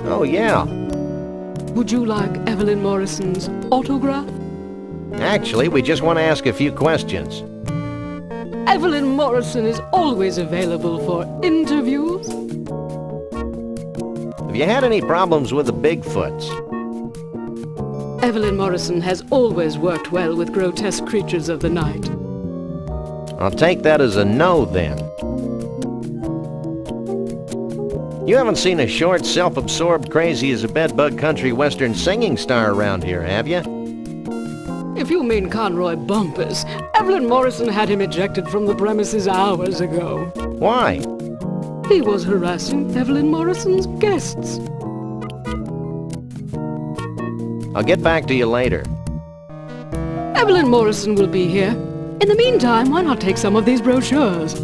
Oh, yeah.
Would you like Evelyn Morrison's autograph?
Actually, we just want to ask a few questions.
Evelyn Morrison is always available for interviews.
Have you had any problems with the Bigfoots?
Evelyn Morrison has always worked well with grotesque creatures of the night.
I'll take that as a no, then. You haven't seen a short, self-absorbed, crazy-as-a-bedbug country western singing star around here, have you?
If you mean Conroy Bumpus, Evelyn Morrison had him ejected from the premises hours ago.
Why?
He was harassing Evelyn Morrison's guests.
I'll get back to you later.
Evelyn Morrison will be here. In the meantime, why not take some of these brochures?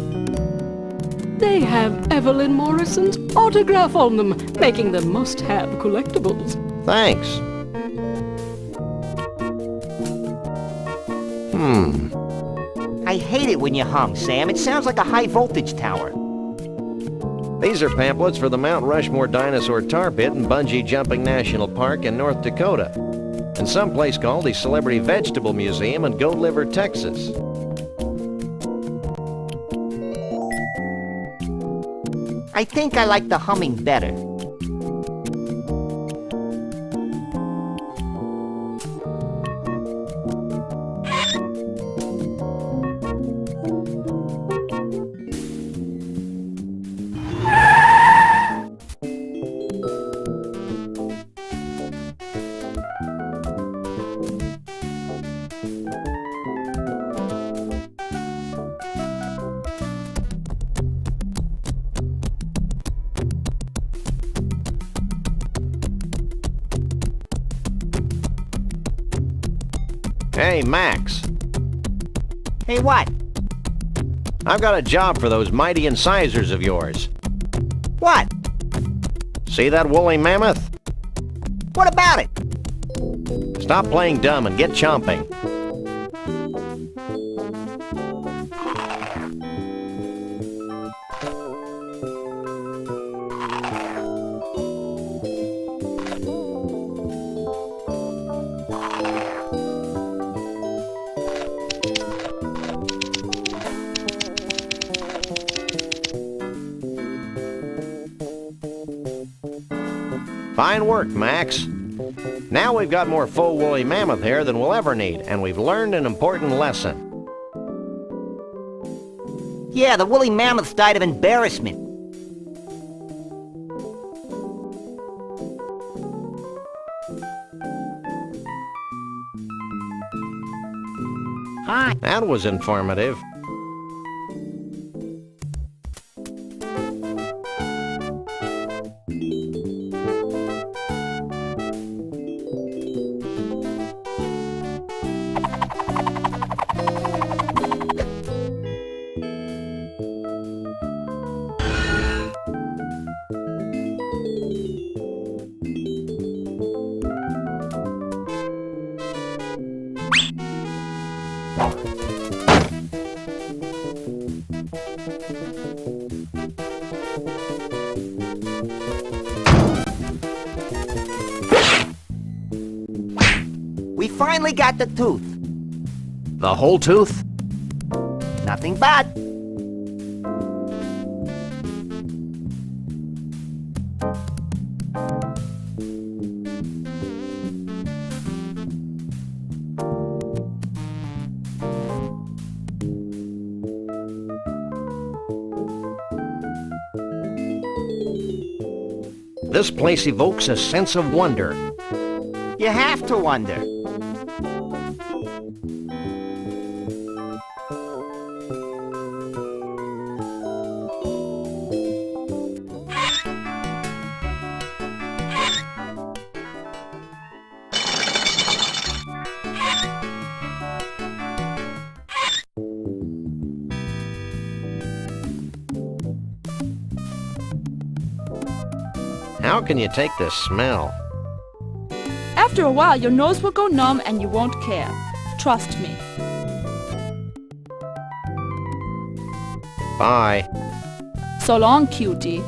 They have Evelyn Morrison's autograph on them, making them must-have collectibles.
Thanks.
I hate it when you hum, Sam. It sounds like a high-voltage tower.
These are pamphlets for the Mount Rushmore Dinosaur Tarpit and Bungee Jumping National Park in North Dakota, and some place called the Celebrity Vegetable Museum in Goat Liver, Texas.
I think I like the humming better.
Hey, Max.
Hey, what?
I've got a job for those mighty incisors of yours.
What?
See that woolly mammoth?
What about it?
Stop playing dumb and get chomping. Fine work, Max. Now we've got more faux woolly mammoth hair than we'll ever need, and we've learned an important lesson.
Yeah, the woolly mammoths died of embarrassment.
Hi.
That was informative.
We finally got the tooth.
The whole tooth?
Nothing bad.
This place evokes a sense of wonder.
You have to wonder.
How can you take this smell?
After a while, your nose will go numb and you won't care. Trust me.
Bye.
So long, cutie.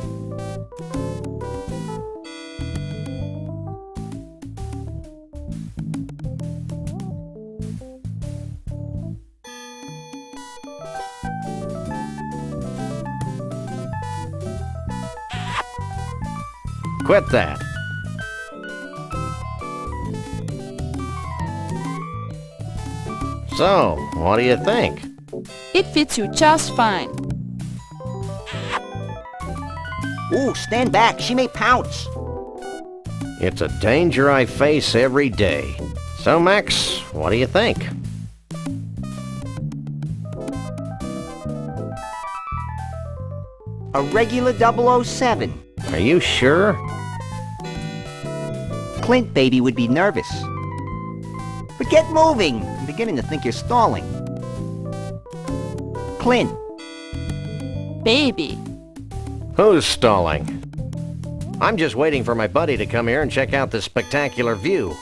Quit that. So, what do you think?
It fits you just fine.
Ooh, stand back. She may pounce.
It's a danger I face every day. So, Max, what do you think?
A regular 007.
Are you sure?
Clint, baby, would be nervous. But get moving. I'm beginning to think you're stalling. Clint.
Baby.
Who's stalling? I'm just waiting for my buddy to come here and check out this spectacular view.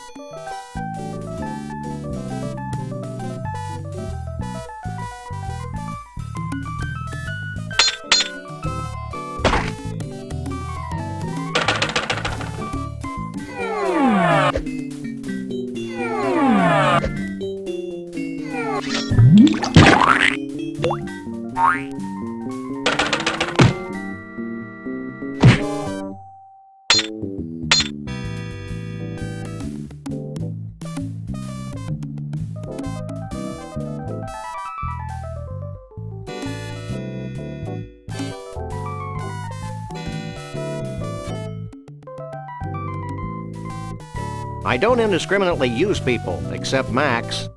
I don't indiscriminately use people, except Max.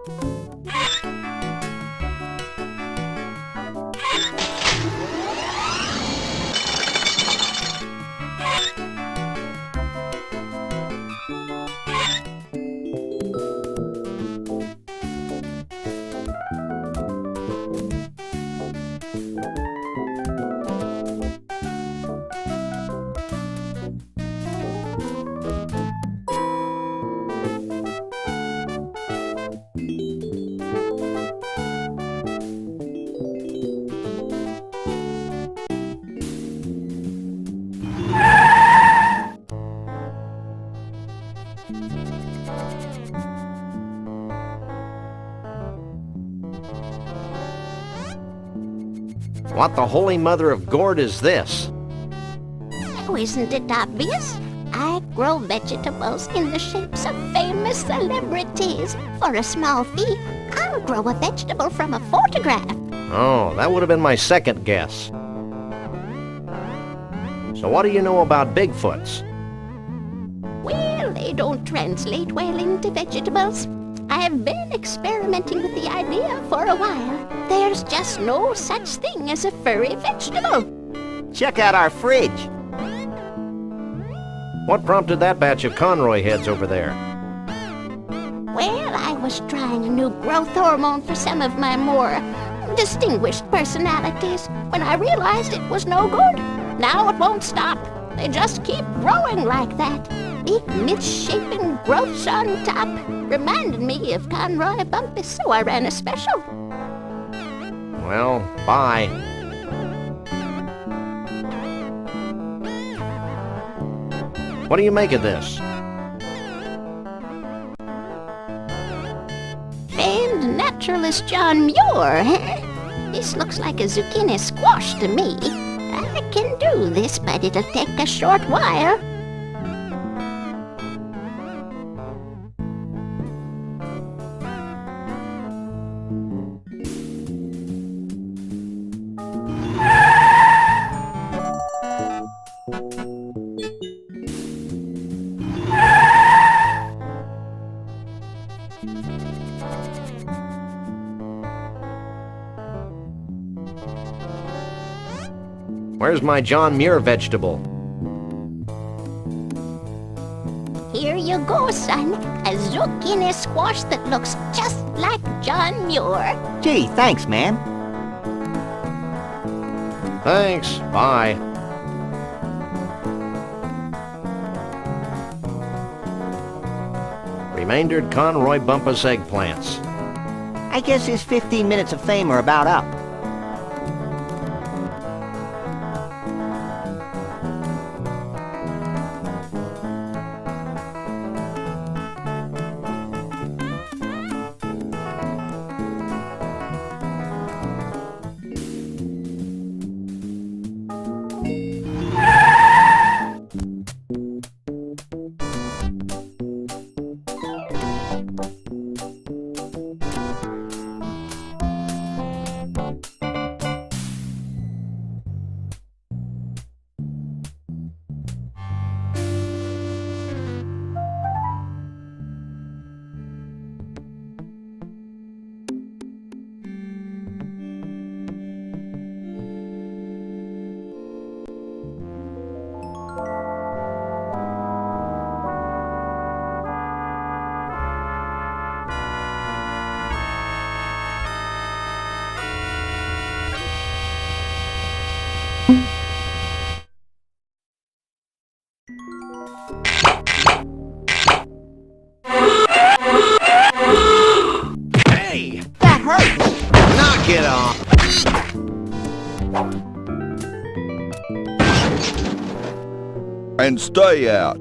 What the holy mother of gourd is this?
Oh, isn't it obvious? I grow vegetables in the shapes of famous celebrities. For a small fee, I'll grow a vegetable from a photograph.
Oh, that would have been my second guess. So what do you know about Bigfoots?
Well, they don't translate well into vegetables. I've been experimenting with the idea for a while. There's just no such thing as a furry vegetable.
Check out our fridge.
What prompted that batch of Conroy heads over there?
Well, I was trying a new growth hormone for some of my more distinguished personalities when I realized it was no good. Now it won't stop. They just keep growing like that. Big misshapen growths on top. Reminded me of Conroy Bumpus, so I ran a special.
Well, bye. What do you make of this?
Famed naturalist John Muir, huh? This looks like a zucchini squash to me. I can do this, but it'll take a short while.
Where's my John Muir vegetable?
Here you go, son. A zucchini squash that looks just like John Muir.
Gee, thanks, man.
Thanks, bye. Remaindered Conroy Bumpus eggplants.
I guess his 15 minutes of fame are about up.
Hey!
That hurts!
Knock it off!
And stay out.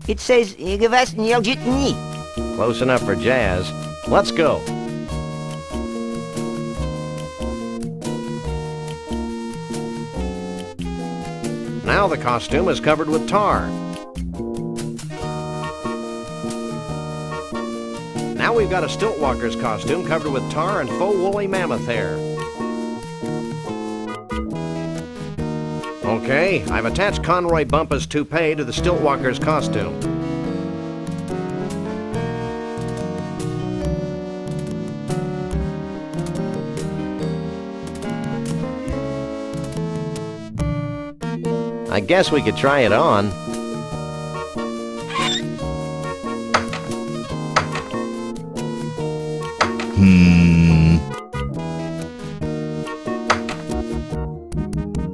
It says,
Close enough for jazz. Let's go. Now the costume is covered with tar. Now we've got a Stiltwalker's costume covered with tar and faux woolly mammoth hair. Okay, I've attached Conroy Bumpus' toupee to the Stiltwalker's costume. I guess we could try it on.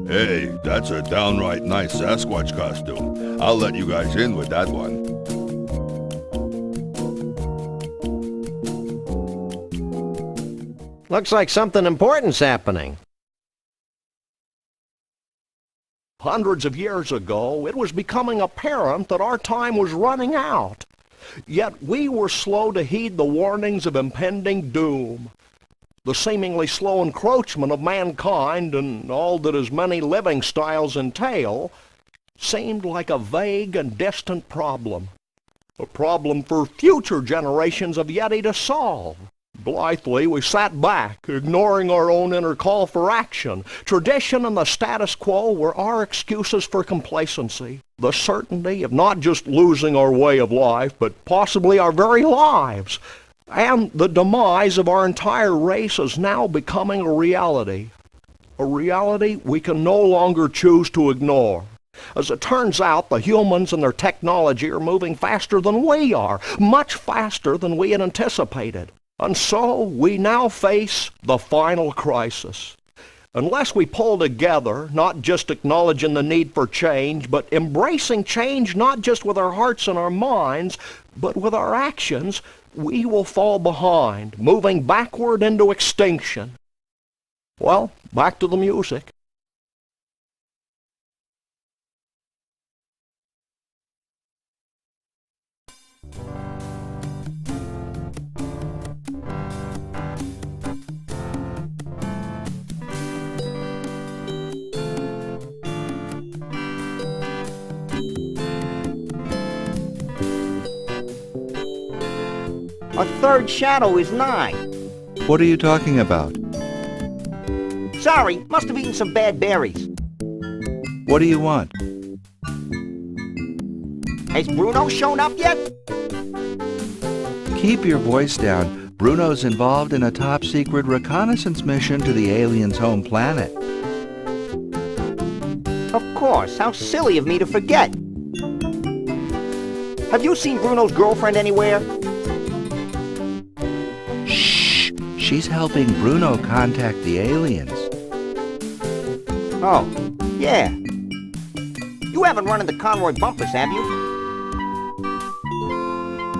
Hey, that's a downright nice Sasquatch costume. I'll let you guys in with that one.
Looks like something important's happening.
Hundreds of years ago, it was becoming apparent that our time was running out. Yet we were slow to heed the warnings of impending doom. The seemingly slow encroachment of mankind and all that his many living styles entail seemed like a vague and distant problem. A problem for future generations of Yeti to solve. Blithely, we sat back, ignoring our own inner call for action. Tradition and the status quo were our excuses for complacency. The certainty of not just losing our way of life, but possibly our very lives. And the demise of our entire race is now becoming a reality. A reality we can no longer choose to ignore. As it turns out, the humans and their technology are moving faster than we are, much faster than we had anticipated. And so we now face the final crisis. Unless we pull together, not just acknowledging the need for change, but embracing change not just with our hearts and our minds, but with our actions, we will fall behind, moving backward into extinction. Well, back to the music.
A third shadow is nigh.
What are you talking about?
Sorry, must have eaten some bad berries.
What do you want?
Has Bruno shown up yet?
Keep your voice down. Bruno's involved in a top-secret reconnaissance mission to the aliens' home planet.
Of course, how silly of me to forget. Have you seen Bruno's girlfriend anywhere?
Shh! She's helping Bruno contact the aliens.
Oh, yeah. You haven't run into Conroy Bumpus, have you?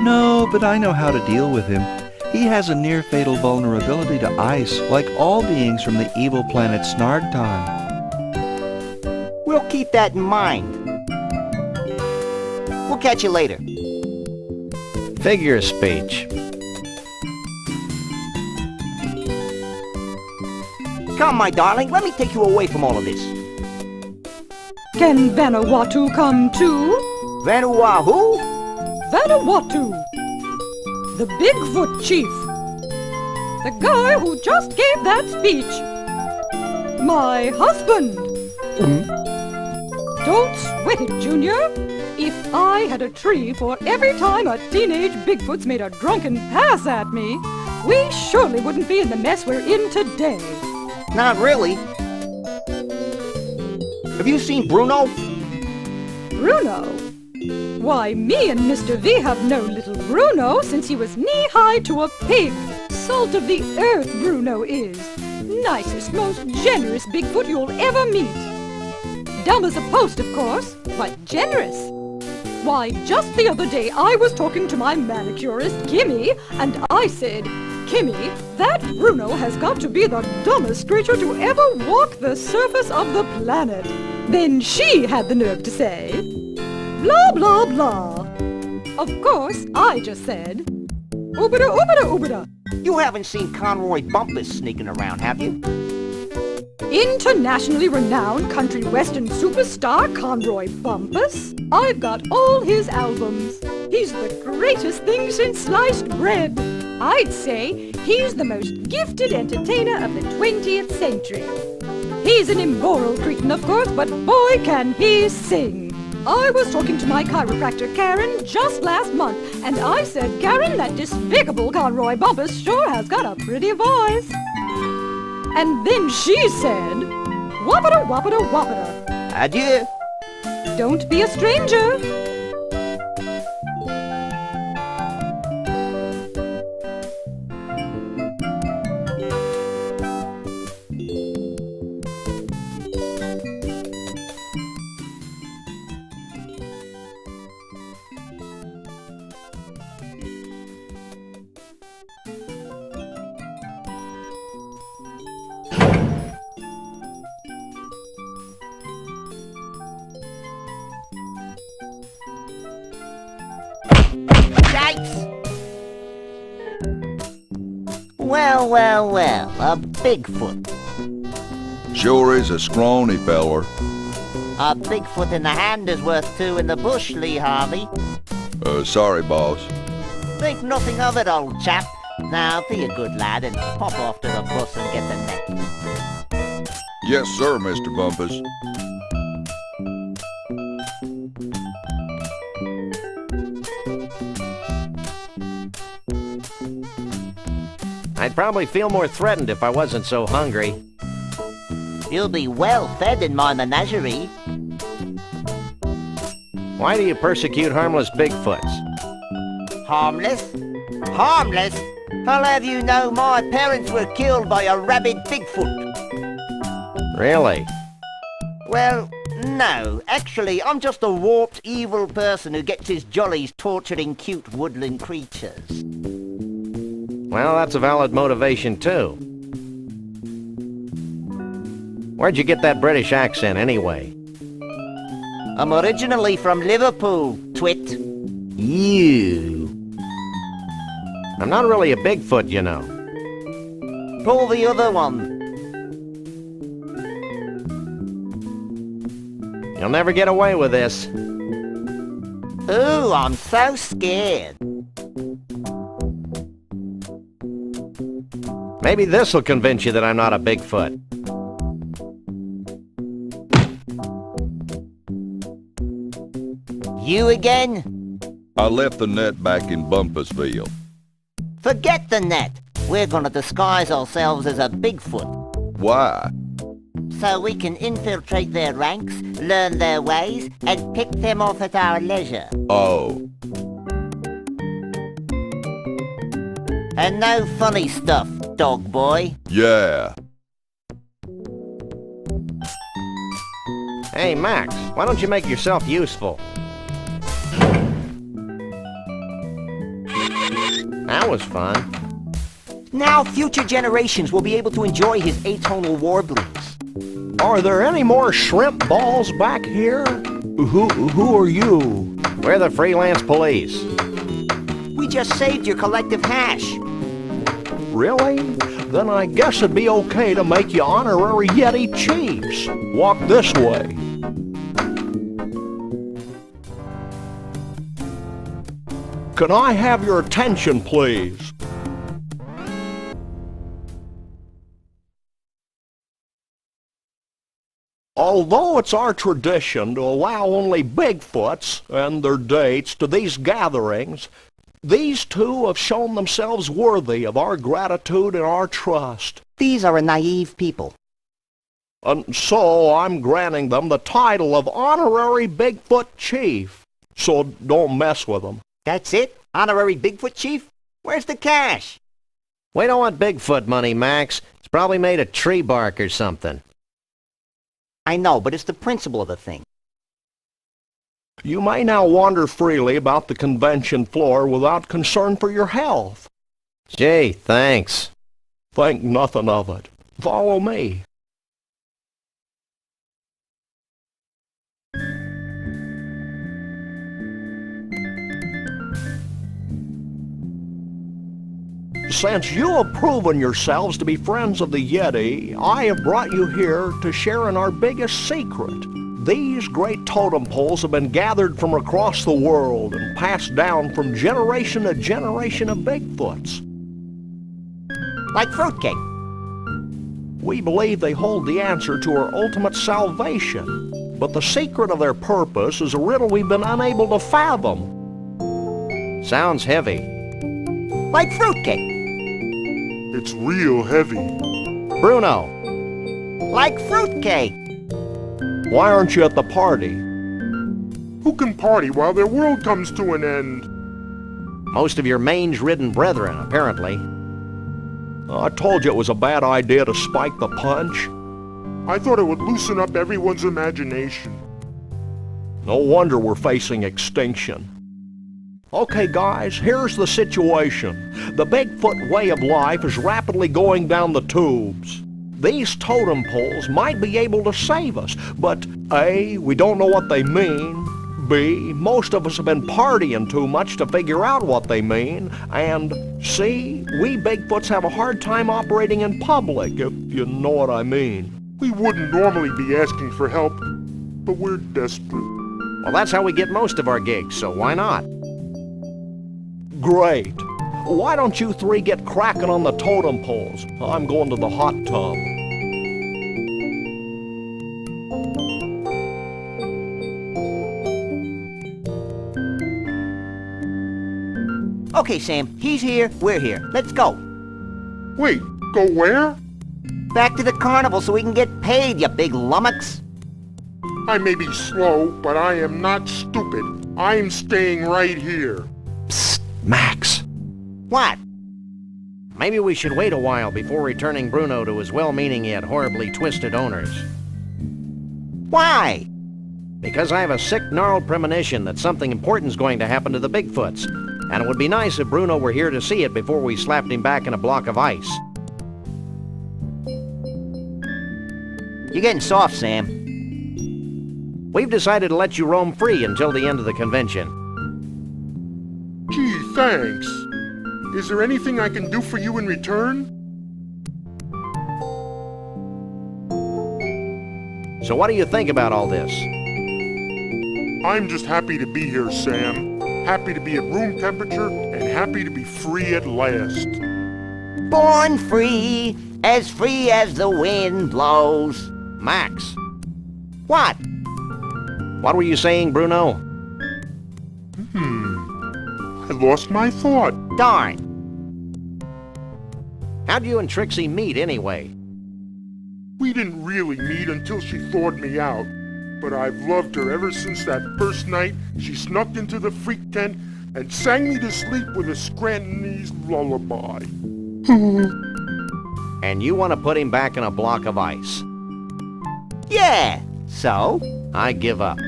No, but I know how to deal with him. He has a near-fatal vulnerability to ice, like all beings from the evil planet Snargton.
We'll keep that in mind. We'll catch you later.
Figure of speech.
Come, my darling, let me take you away from all of this.
Can Vanuatu come too?
Vanuatu?
Vanuatu! The Bigfoot chief. The guy who just gave that speech. My husband. Don't sweat it, Junior. If I had a tree for every time a teenage Bigfoot's made a drunken pass at me, we surely wouldn't be in the mess we're in today.
Not really. Have you seen Bruno?
Bruno? Why, me and Mr. V have known little Bruno since he was knee-high to a pig. Salt of the earth, Bruno is. Nicest, most generous Bigfoot you'll ever meet. Dumb as a post, of course, but generous. Why, just the other day I was talking to my manicurist, Kimmy, and I said, Kimmy, that Bruno has got to be the dumbest creature to ever walk the surface of the planet. Then she had the nerve to say, blah, blah, blah. Of course, I just said, oobada, oobada, oobada.
You haven't seen Conroy Bumpus sneaking around, have you?
Internationally renowned country western superstar Conroy Bumpus. I've got all his albums. He's the greatest thing since sliced bread. I'd say he's the most gifted entertainer of the 20th century. He's an immoral cretin, of course, but boy can he sing. I was talking to my chiropractor, Karen, just last month, and I said, Karen, that despicable Conroy Bumpus sure has got a pretty voice. And then she said, whoppity, whoppity, whoppity.
Adieu.
Don't be a stranger.
Well, a Bigfoot.
Sure is a scrawny feller.
A Bigfoot in the hand is worth two in the bush, Lee Harvey.
Sorry, boss.
Think nothing of it, old chap. Now, be a good lad and pop off to the bus and get the net.
Yes, sir, Mr. Bumpus.
I'd probably feel more threatened if I wasn't so hungry.
You'll be well fed in my menagerie.
Why do you persecute harmless Bigfoots?
Harmless? Harmless? I'll have you know my parents were killed by a rabid Bigfoot.
Really?
Well, no. Actually, I'm just a warped, evil person who gets his jollies torturing cute woodland creatures.
Well, that's a valid motivation, too. Where'd you get that British accent, anyway?
I'm originally from Liverpool, twit. You.
I'm not really a Bigfoot, you know.
Pull the other one.
You'll never get away with this.
Ooh, I'm so scared.
Maybe this'll convince you that I'm not a Bigfoot.
You again?
I left the net back in Bumpusville.
Forget the net. We're gonna disguise ourselves as a Bigfoot.
Why?
So we can infiltrate their ranks, learn their ways, and pick them off at our leisure.
Oh.
And no funny stuff, dog boy.
Yeah.
Hey, Max, why don't you make yourself useful? That was fun.
Now future generations will be able to enjoy his atonal warblings.
Are there any more shrimp balls back here? Who are you?
We're the freelance police.
We just saved your collective hash.
Really? Then I guess it'd be okay to make you honorary Yeti chiefs. Walk this way. Can I have your attention, please? Although it's our tradition to allow only Bigfoots and their dates to these gatherings, these two have shown themselves worthy of our gratitude and our trust.
These are a naive people.
And so I'm granting them the title of Honorary Bigfoot Chief. So don't mess with them.
That's it? Honorary Bigfoot Chief? Where's the cash?
We don't want Bigfoot money, Max. It's probably made of tree bark or something.
I know, but it's the principle of the thing.
You may now wander freely about the convention floor without concern for your health.
Gee, thanks.
Think nothing of it. Follow me. Since you have proven yourselves to be friends of the Yeti, I have brought you here to share in our biggest secret. These great totem poles have been gathered from across the world and passed down from generation to generation of Bigfoots.
Like fruitcake.
We believe they hold the answer to our ultimate salvation, but the secret of their purpose is a riddle we've been unable to fathom.
Sounds heavy.
Like fruitcake.
It's real heavy.
Bruno.
Like fruitcake.
Why aren't you at the party?
Who can party while their world comes to an end?
Most of your mange-ridden brethren, apparently. I told you it was a bad idea to spike the punch.
I thought it would loosen up everyone's imagination.
No wonder we're facing extinction. Okay, guys, here's the situation. The Bigfoot way of life is rapidly going down the tubes. These totem poles might be able to save us, but A, we don't know what they mean. B, most of us have been partying too much to figure out what they mean. And C, we Bigfoots have a hard time operating in public, if you know what I mean.
We wouldn't normally be asking for help, but we're desperate.
Well, that's how we get most of our gigs, so why not?
Great. Why don't you three get cracking on the totem poles? I'm going to the hot tub.
Okay, Sam, he's here, we're here. Let's go.
Wait, go where?
Back to the carnival so we can get paid, you big lummox.
I may be slow, but I am not stupid. I'm staying right here.
Psst, Max.
What?
Maybe we should wait a while before returning Bruno to his well-meaning yet horribly twisted owners.
Why?
Because I have a sick, gnarled premonition that something important's going to happen to the Bigfoots. And it would be nice if Bruno were here to see it before we slapped him back in a block of ice.
You're getting soft, Sam.
We've decided to let you roam free until the end of the convention.
Gee, thanks. Is there anything I can do for you in return?
So what do you think about all this?
I'm just happy to be here, Sam. Happy to be at room temperature and happy to be free at last.
Born free as the wind blows.
Max.
What?
What were you saying, Bruno?
I lost my thought.
Darn.
How'd you and Trixie meet, anyway?
We didn't really meet until she thawed me out. But I've loved her ever since that first night she snuck into the freak tent and sang me to sleep with a Scrantonese lullaby.
And you want to put him back in a block of ice?
Yeah, so?
I give up.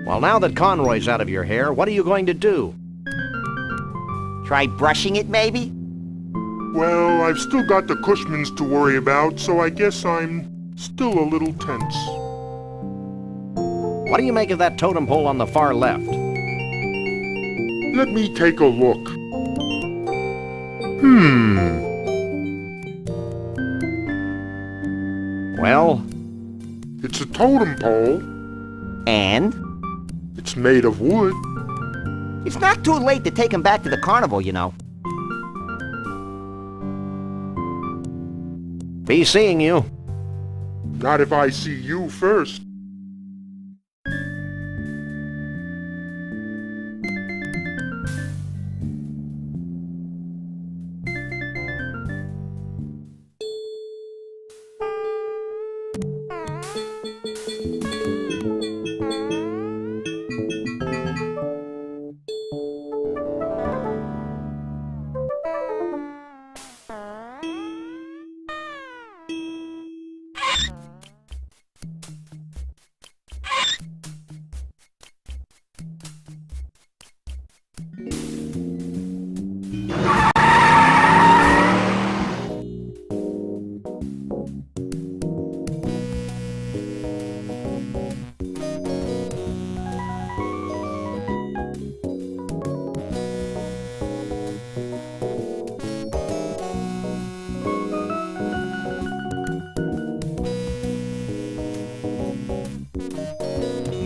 Well, now that Conroy's out of your hair, what are you going to do?
Try brushing it, maybe?
Well, I've still got the Kushmans to worry about, so I guess I'm still a little tense.
What do you make of that totem pole on the far left?
Let me take a look.
Well?
It's a totem pole.
And?
It's made of wood.
It's not too late to take him back to the carnival, you know.
Be seeing you.
Not if I see you first.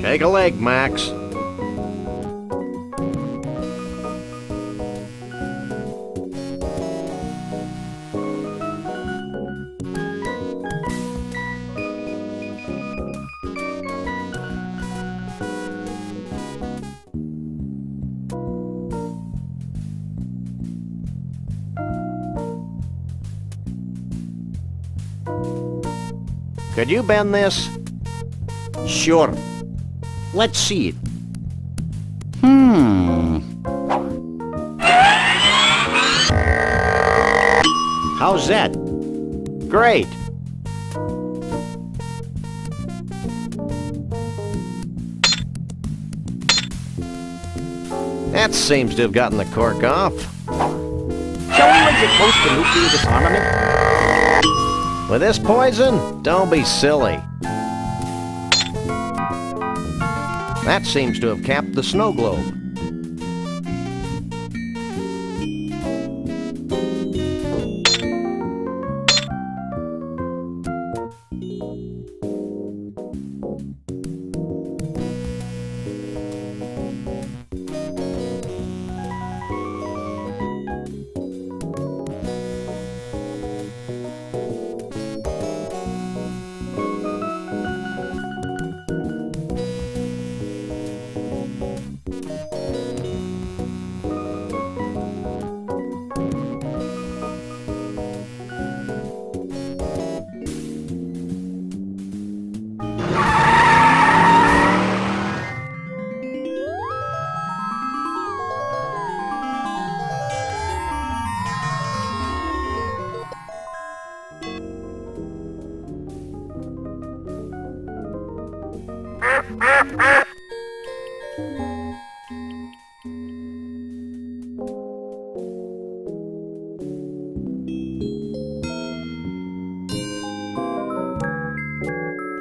Take a leg, Max. Could you bend this?
Sure.
Let's see it. How's that? Great. That seems to have gotten the cork off.
Shall we raise a toast to nuclear disarmament?
With this poison? Don't be silly. That seems to have capped the snow globe.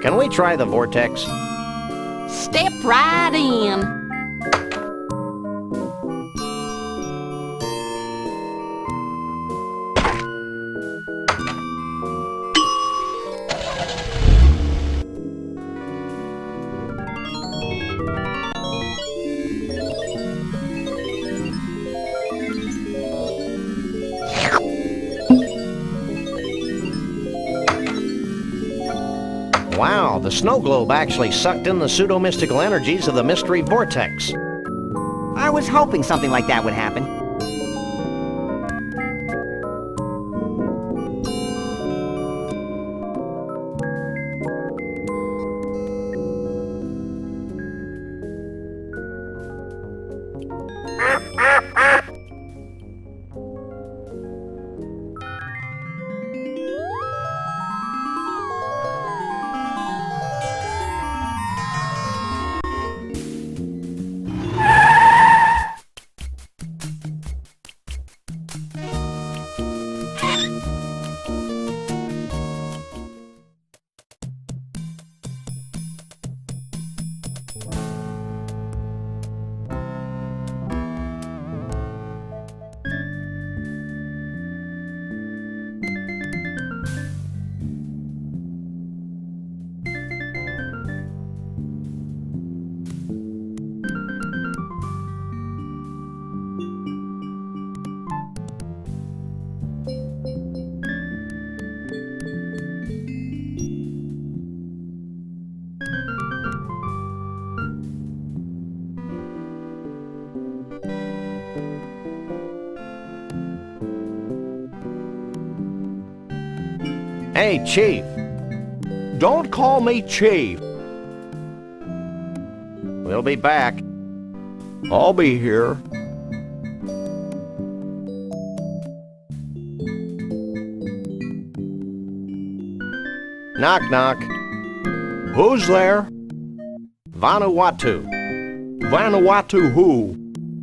Can we try the Vortex?
Step right in.
Wow, the snow globe actually sucked in the pseudo-mystical energies of the mystery Vortex.
I was hoping something like that would happen.
Hey, Chief. Don't call me Chief.
We'll be back.
I'll be here.
Knock, knock.
Who's there?
Vanuatu.
Vanuatu who?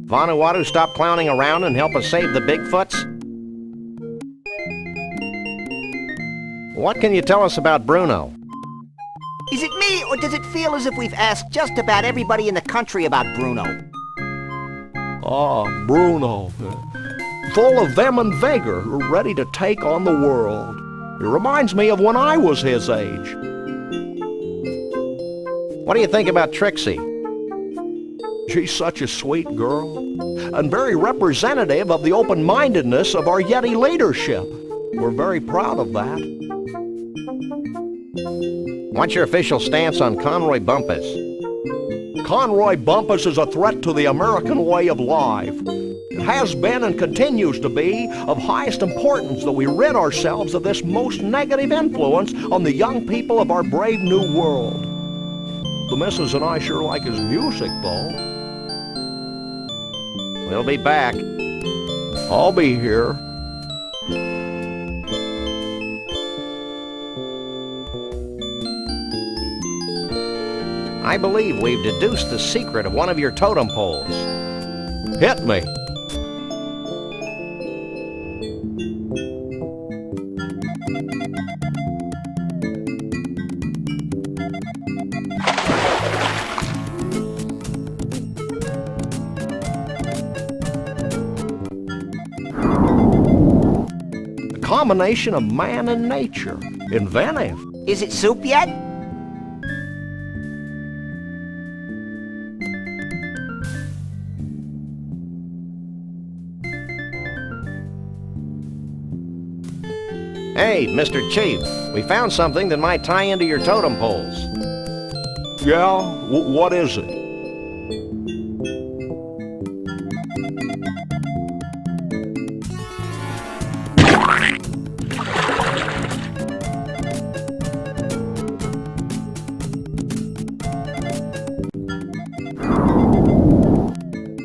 Vanuatu, stop clowning around and help us save the Bigfoots? What can you tell us about Bruno?
Is it me, or does it feel as if we've asked just about everybody in the country about Bruno?
Ah, Bruno. Full of vim and vigor, ready to take on the world. It reminds me of when I was his age.
What do you think about Trixie?
She's such a sweet girl, and very representative of the open-mindedness of our Yeti leadership. We're very proud of that.
What's your official stance on Conroy Bumpus?
Conroy Bumpus is a threat to the American way of life. It has been and continues to be of highest importance that we rid ourselves of this most negative influence on the young people of our brave new world. The missus and I sure like his music, though.
We'll be back.
I'll be here.
I believe we've deduced the secret of one of your totem poles.
Hit me. A combination of man and nature. Inventive.
Is it soup yet?
Hey, Mr. Chief, we found something that might tie into your totem poles.
Yeah? What is it?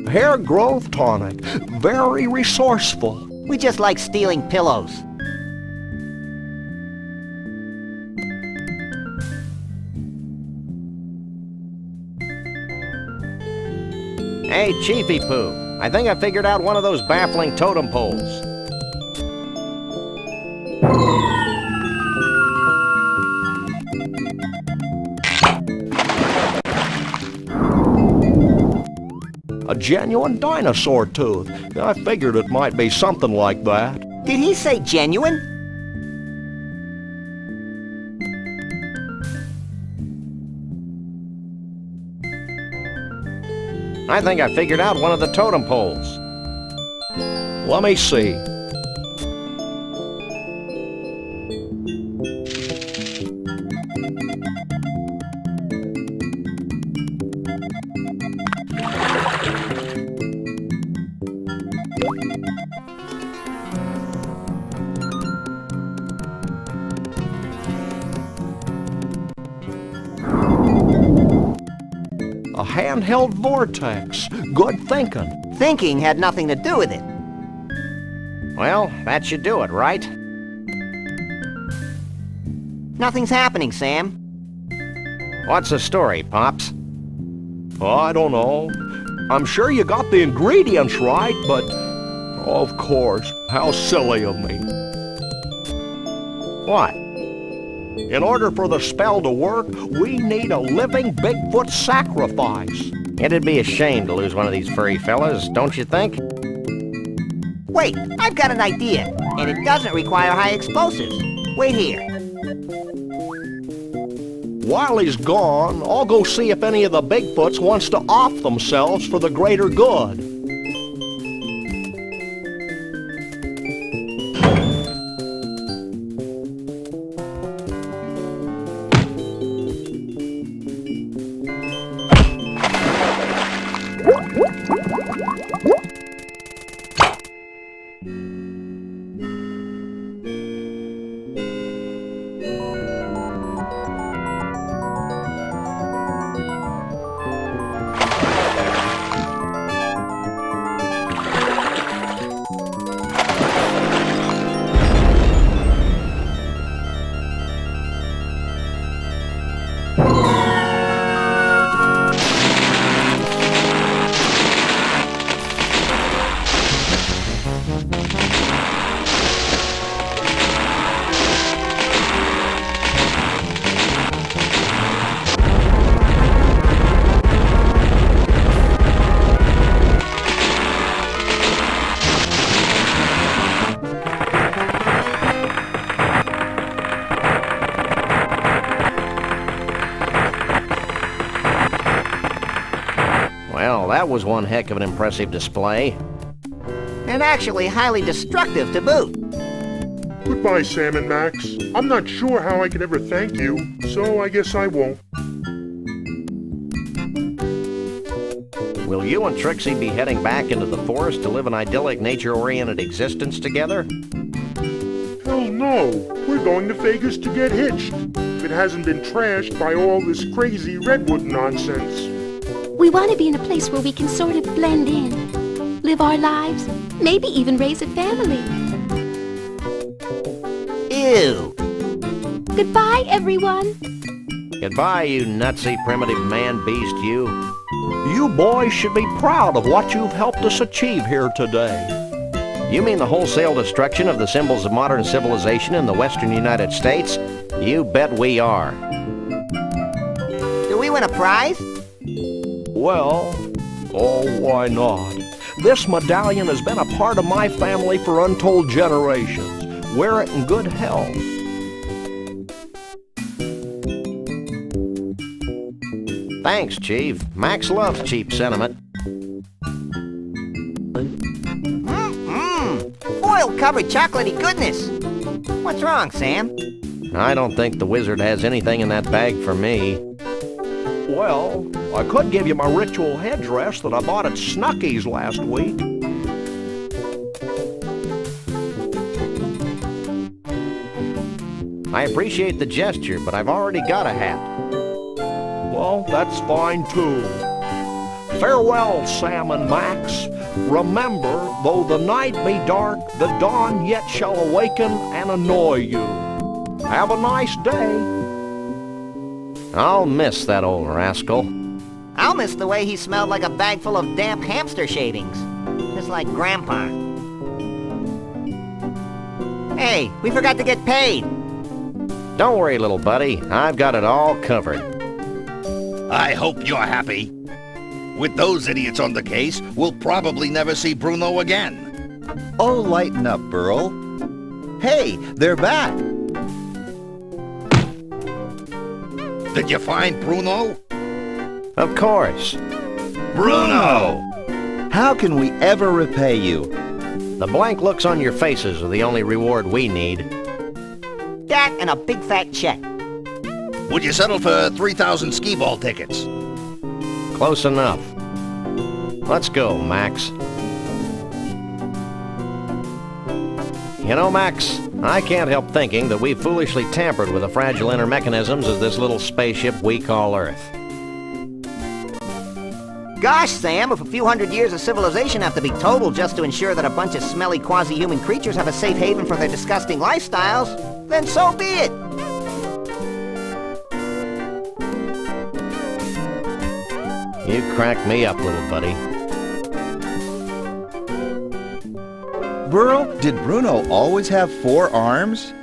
Hair growth tonic. Very resourceful.
We just like stealing pillows.
Hey, Chiefy Poo, I think I figured out one of those baffling totem poles.
A genuine dinosaur tooth. I figured it might be something like that.
Did he say genuine?
I think I figured out one of the totem poles.
Let me see. A handheld Vortex. Good thinking.
Thinking had nothing to do with it.
Well, that should do it, right?
Nothing's happening, Sam.
What's the story, Pops?
I don't know. I'm sure you got the ingredients right, but... Of course, how silly of me.
What?
In order for the spell to work, we need a living Bigfoot sacrifice.
It'd be a shame to lose one of these furry fellas, don't you think?
Wait, I've got an idea, and it doesn't require high explosives. Wait here.
While he's gone, I'll go see if any of the Bigfoots wants to off themselves for the greater good.
Well, that was one heck of an impressive display.
And actually highly destructive to boot.
Goodbye, Sam and Max. I'm not sure how I can ever thank you, so I guess I won't.
Will you and Trixie be heading back into the forest to live an idyllic, nature-oriented existence together?
Hell no. We're going to Vegas to get hitched. If it hasn't been trashed by all this crazy redwood nonsense.
We want to be in a place where we can sort of blend in, live our lives, maybe even raise a family.
Ew.
Goodbye, everyone.
Goodbye, you nutsy primitive man-beast, you.
You boys should be proud of what you've helped us achieve here today.
You mean the wholesale destruction of the symbols of modern civilization in the western United States? You bet we are.
Do we win a prize?
Well, oh, why not? This medallion has been a part of my family for untold generations. Wear it in good health.
Thanks, Chief. Max loves cheap sentiment.
Foil-covered chocolatey goodness. What's wrong, Sam?
I don't think the wizard has anything in that bag for me.
Well, I could give you my ritual headdress that I bought at Snuckey's last week.
I appreciate the gesture, but I've already got a hat.
Well, that's fine too. Farewell, Sam and Max. Remember, though the night be dark, the dawn yet shall awaken and annoy you. Have a nice day.
I'll miss that old rascal.
I'll miss the way he smelled like a bag full of damp hamster shavings. Just like Grandpa. Hey, we forgot to get paid.
Don't worry, little buddy. I've got it all covered.
I hope you're happy. With those idiots on the case, we'll probably never see Bruno again.
Oh, lighten up, Burl. Hey, they're back.
Did you find Bruno?
Of course.
Bruno!
How can we ever repay you?
The blank looks on your faces are the only reward we need.
That and a big fat check.
Would you settle for 3,000 skee-ball tickets?
Close enough. Let's go, Max. You know, Max, I can't help thinking that we've foolishly tampered with the fragile inner mechanisms of this little spaceship we call Earth.
Gosh, Sam, if a few hundred years of civilization have to be totaled just to ensure that a bunch of smelly quasi-human creatures have a safe haven for their disgusting lifestyles, then so be it.
You crack me up, little buddy.
Burl, did Bruno always have 4 arms?